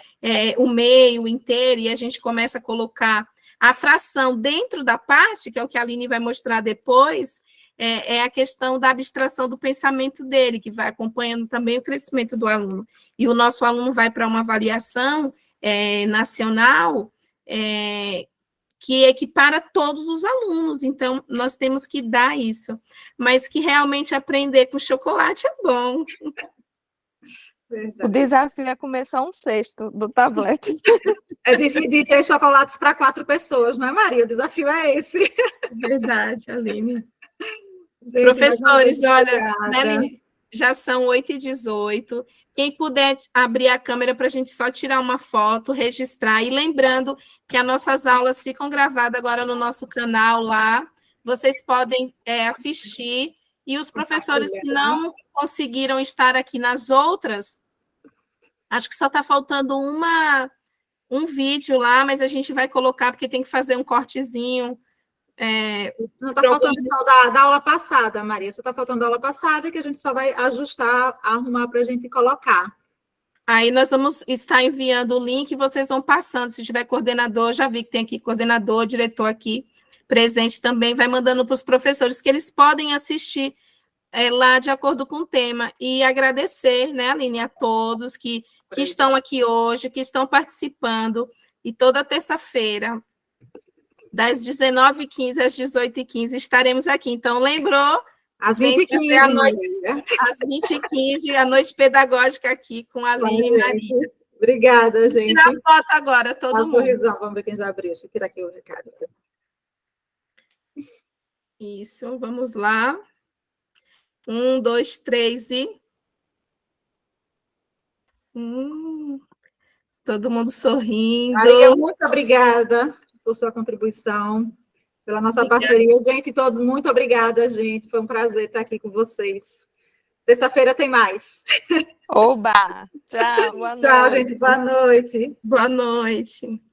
o meio, o inteiro, e a gente começa a colocar a fração dentro da parte, que é o que a Aline vai mostrar depois, é a questão da abstração do pensamento dele, que vai acompanhando também o crescimento do aluno. E o nosso aluno vai para uma avaliação nacional que equipara todos os alunos, então nós temos que dar isso, mas que realmente aprender com chocolate é bom. O desafio é comer só um sexto do tablete. É dividir 3 chocolates para 4 pessoas, não é, Maria? O desafio é esse. Verdade, Aline. Gente, professores, olha, obrigada. né, Aline, já são 8h18. Quem puder abrir a câmera para a gente só tirar uma foto, registrar, e lembrando que as nossas aulas ficam gravadas agora no nosso canal lá, vocês podem assistir, e os professores que não conseguiram estar aqui nas outras, acho que só está faltando um vídeo lá, mas a gente vai colocar, porque tem que fazer um cortezinho. Não está faltando só da aula passada, Maria. Só está faltando da aula passada, que a gente só vai ajustar, arrumar para a gente colocar. Aí nós vamos estar enviando o link e vocês vão passando. Se tiver coordenador, já vi que tem aqui coordenador, diretor aqui presente também, vai mandando para os professores que eles podem assistir lá de acordo com o tema. E agradecer, né, Aline, a todos que estão aqui hoje, que estão participando. E toda terça-feira, das 19h15 às 18h15, estaremos aqui. Então, lembrou? Às 20h15, às 20h15, a noite pedagógica aqui com a Aline e Maria. Obrigada, gente. Tirar a foto agora, todo mundo. Sorrisão, vamos ver quem já abriu. Deixa eu tirar aqui o recado. Isso, vamos lá. 1, 2, 3 e... todo mundo sorrindo. Maria, muito obrigada por sua contribuição, pela nossa parceria. Gente, todos, muito obrigada, gente. Foi um prazer estar aqui com vocês. Terça-feira tem mais. Oba! Tchau, boa noite. Tchau, gente. Boa noite. Boa noite.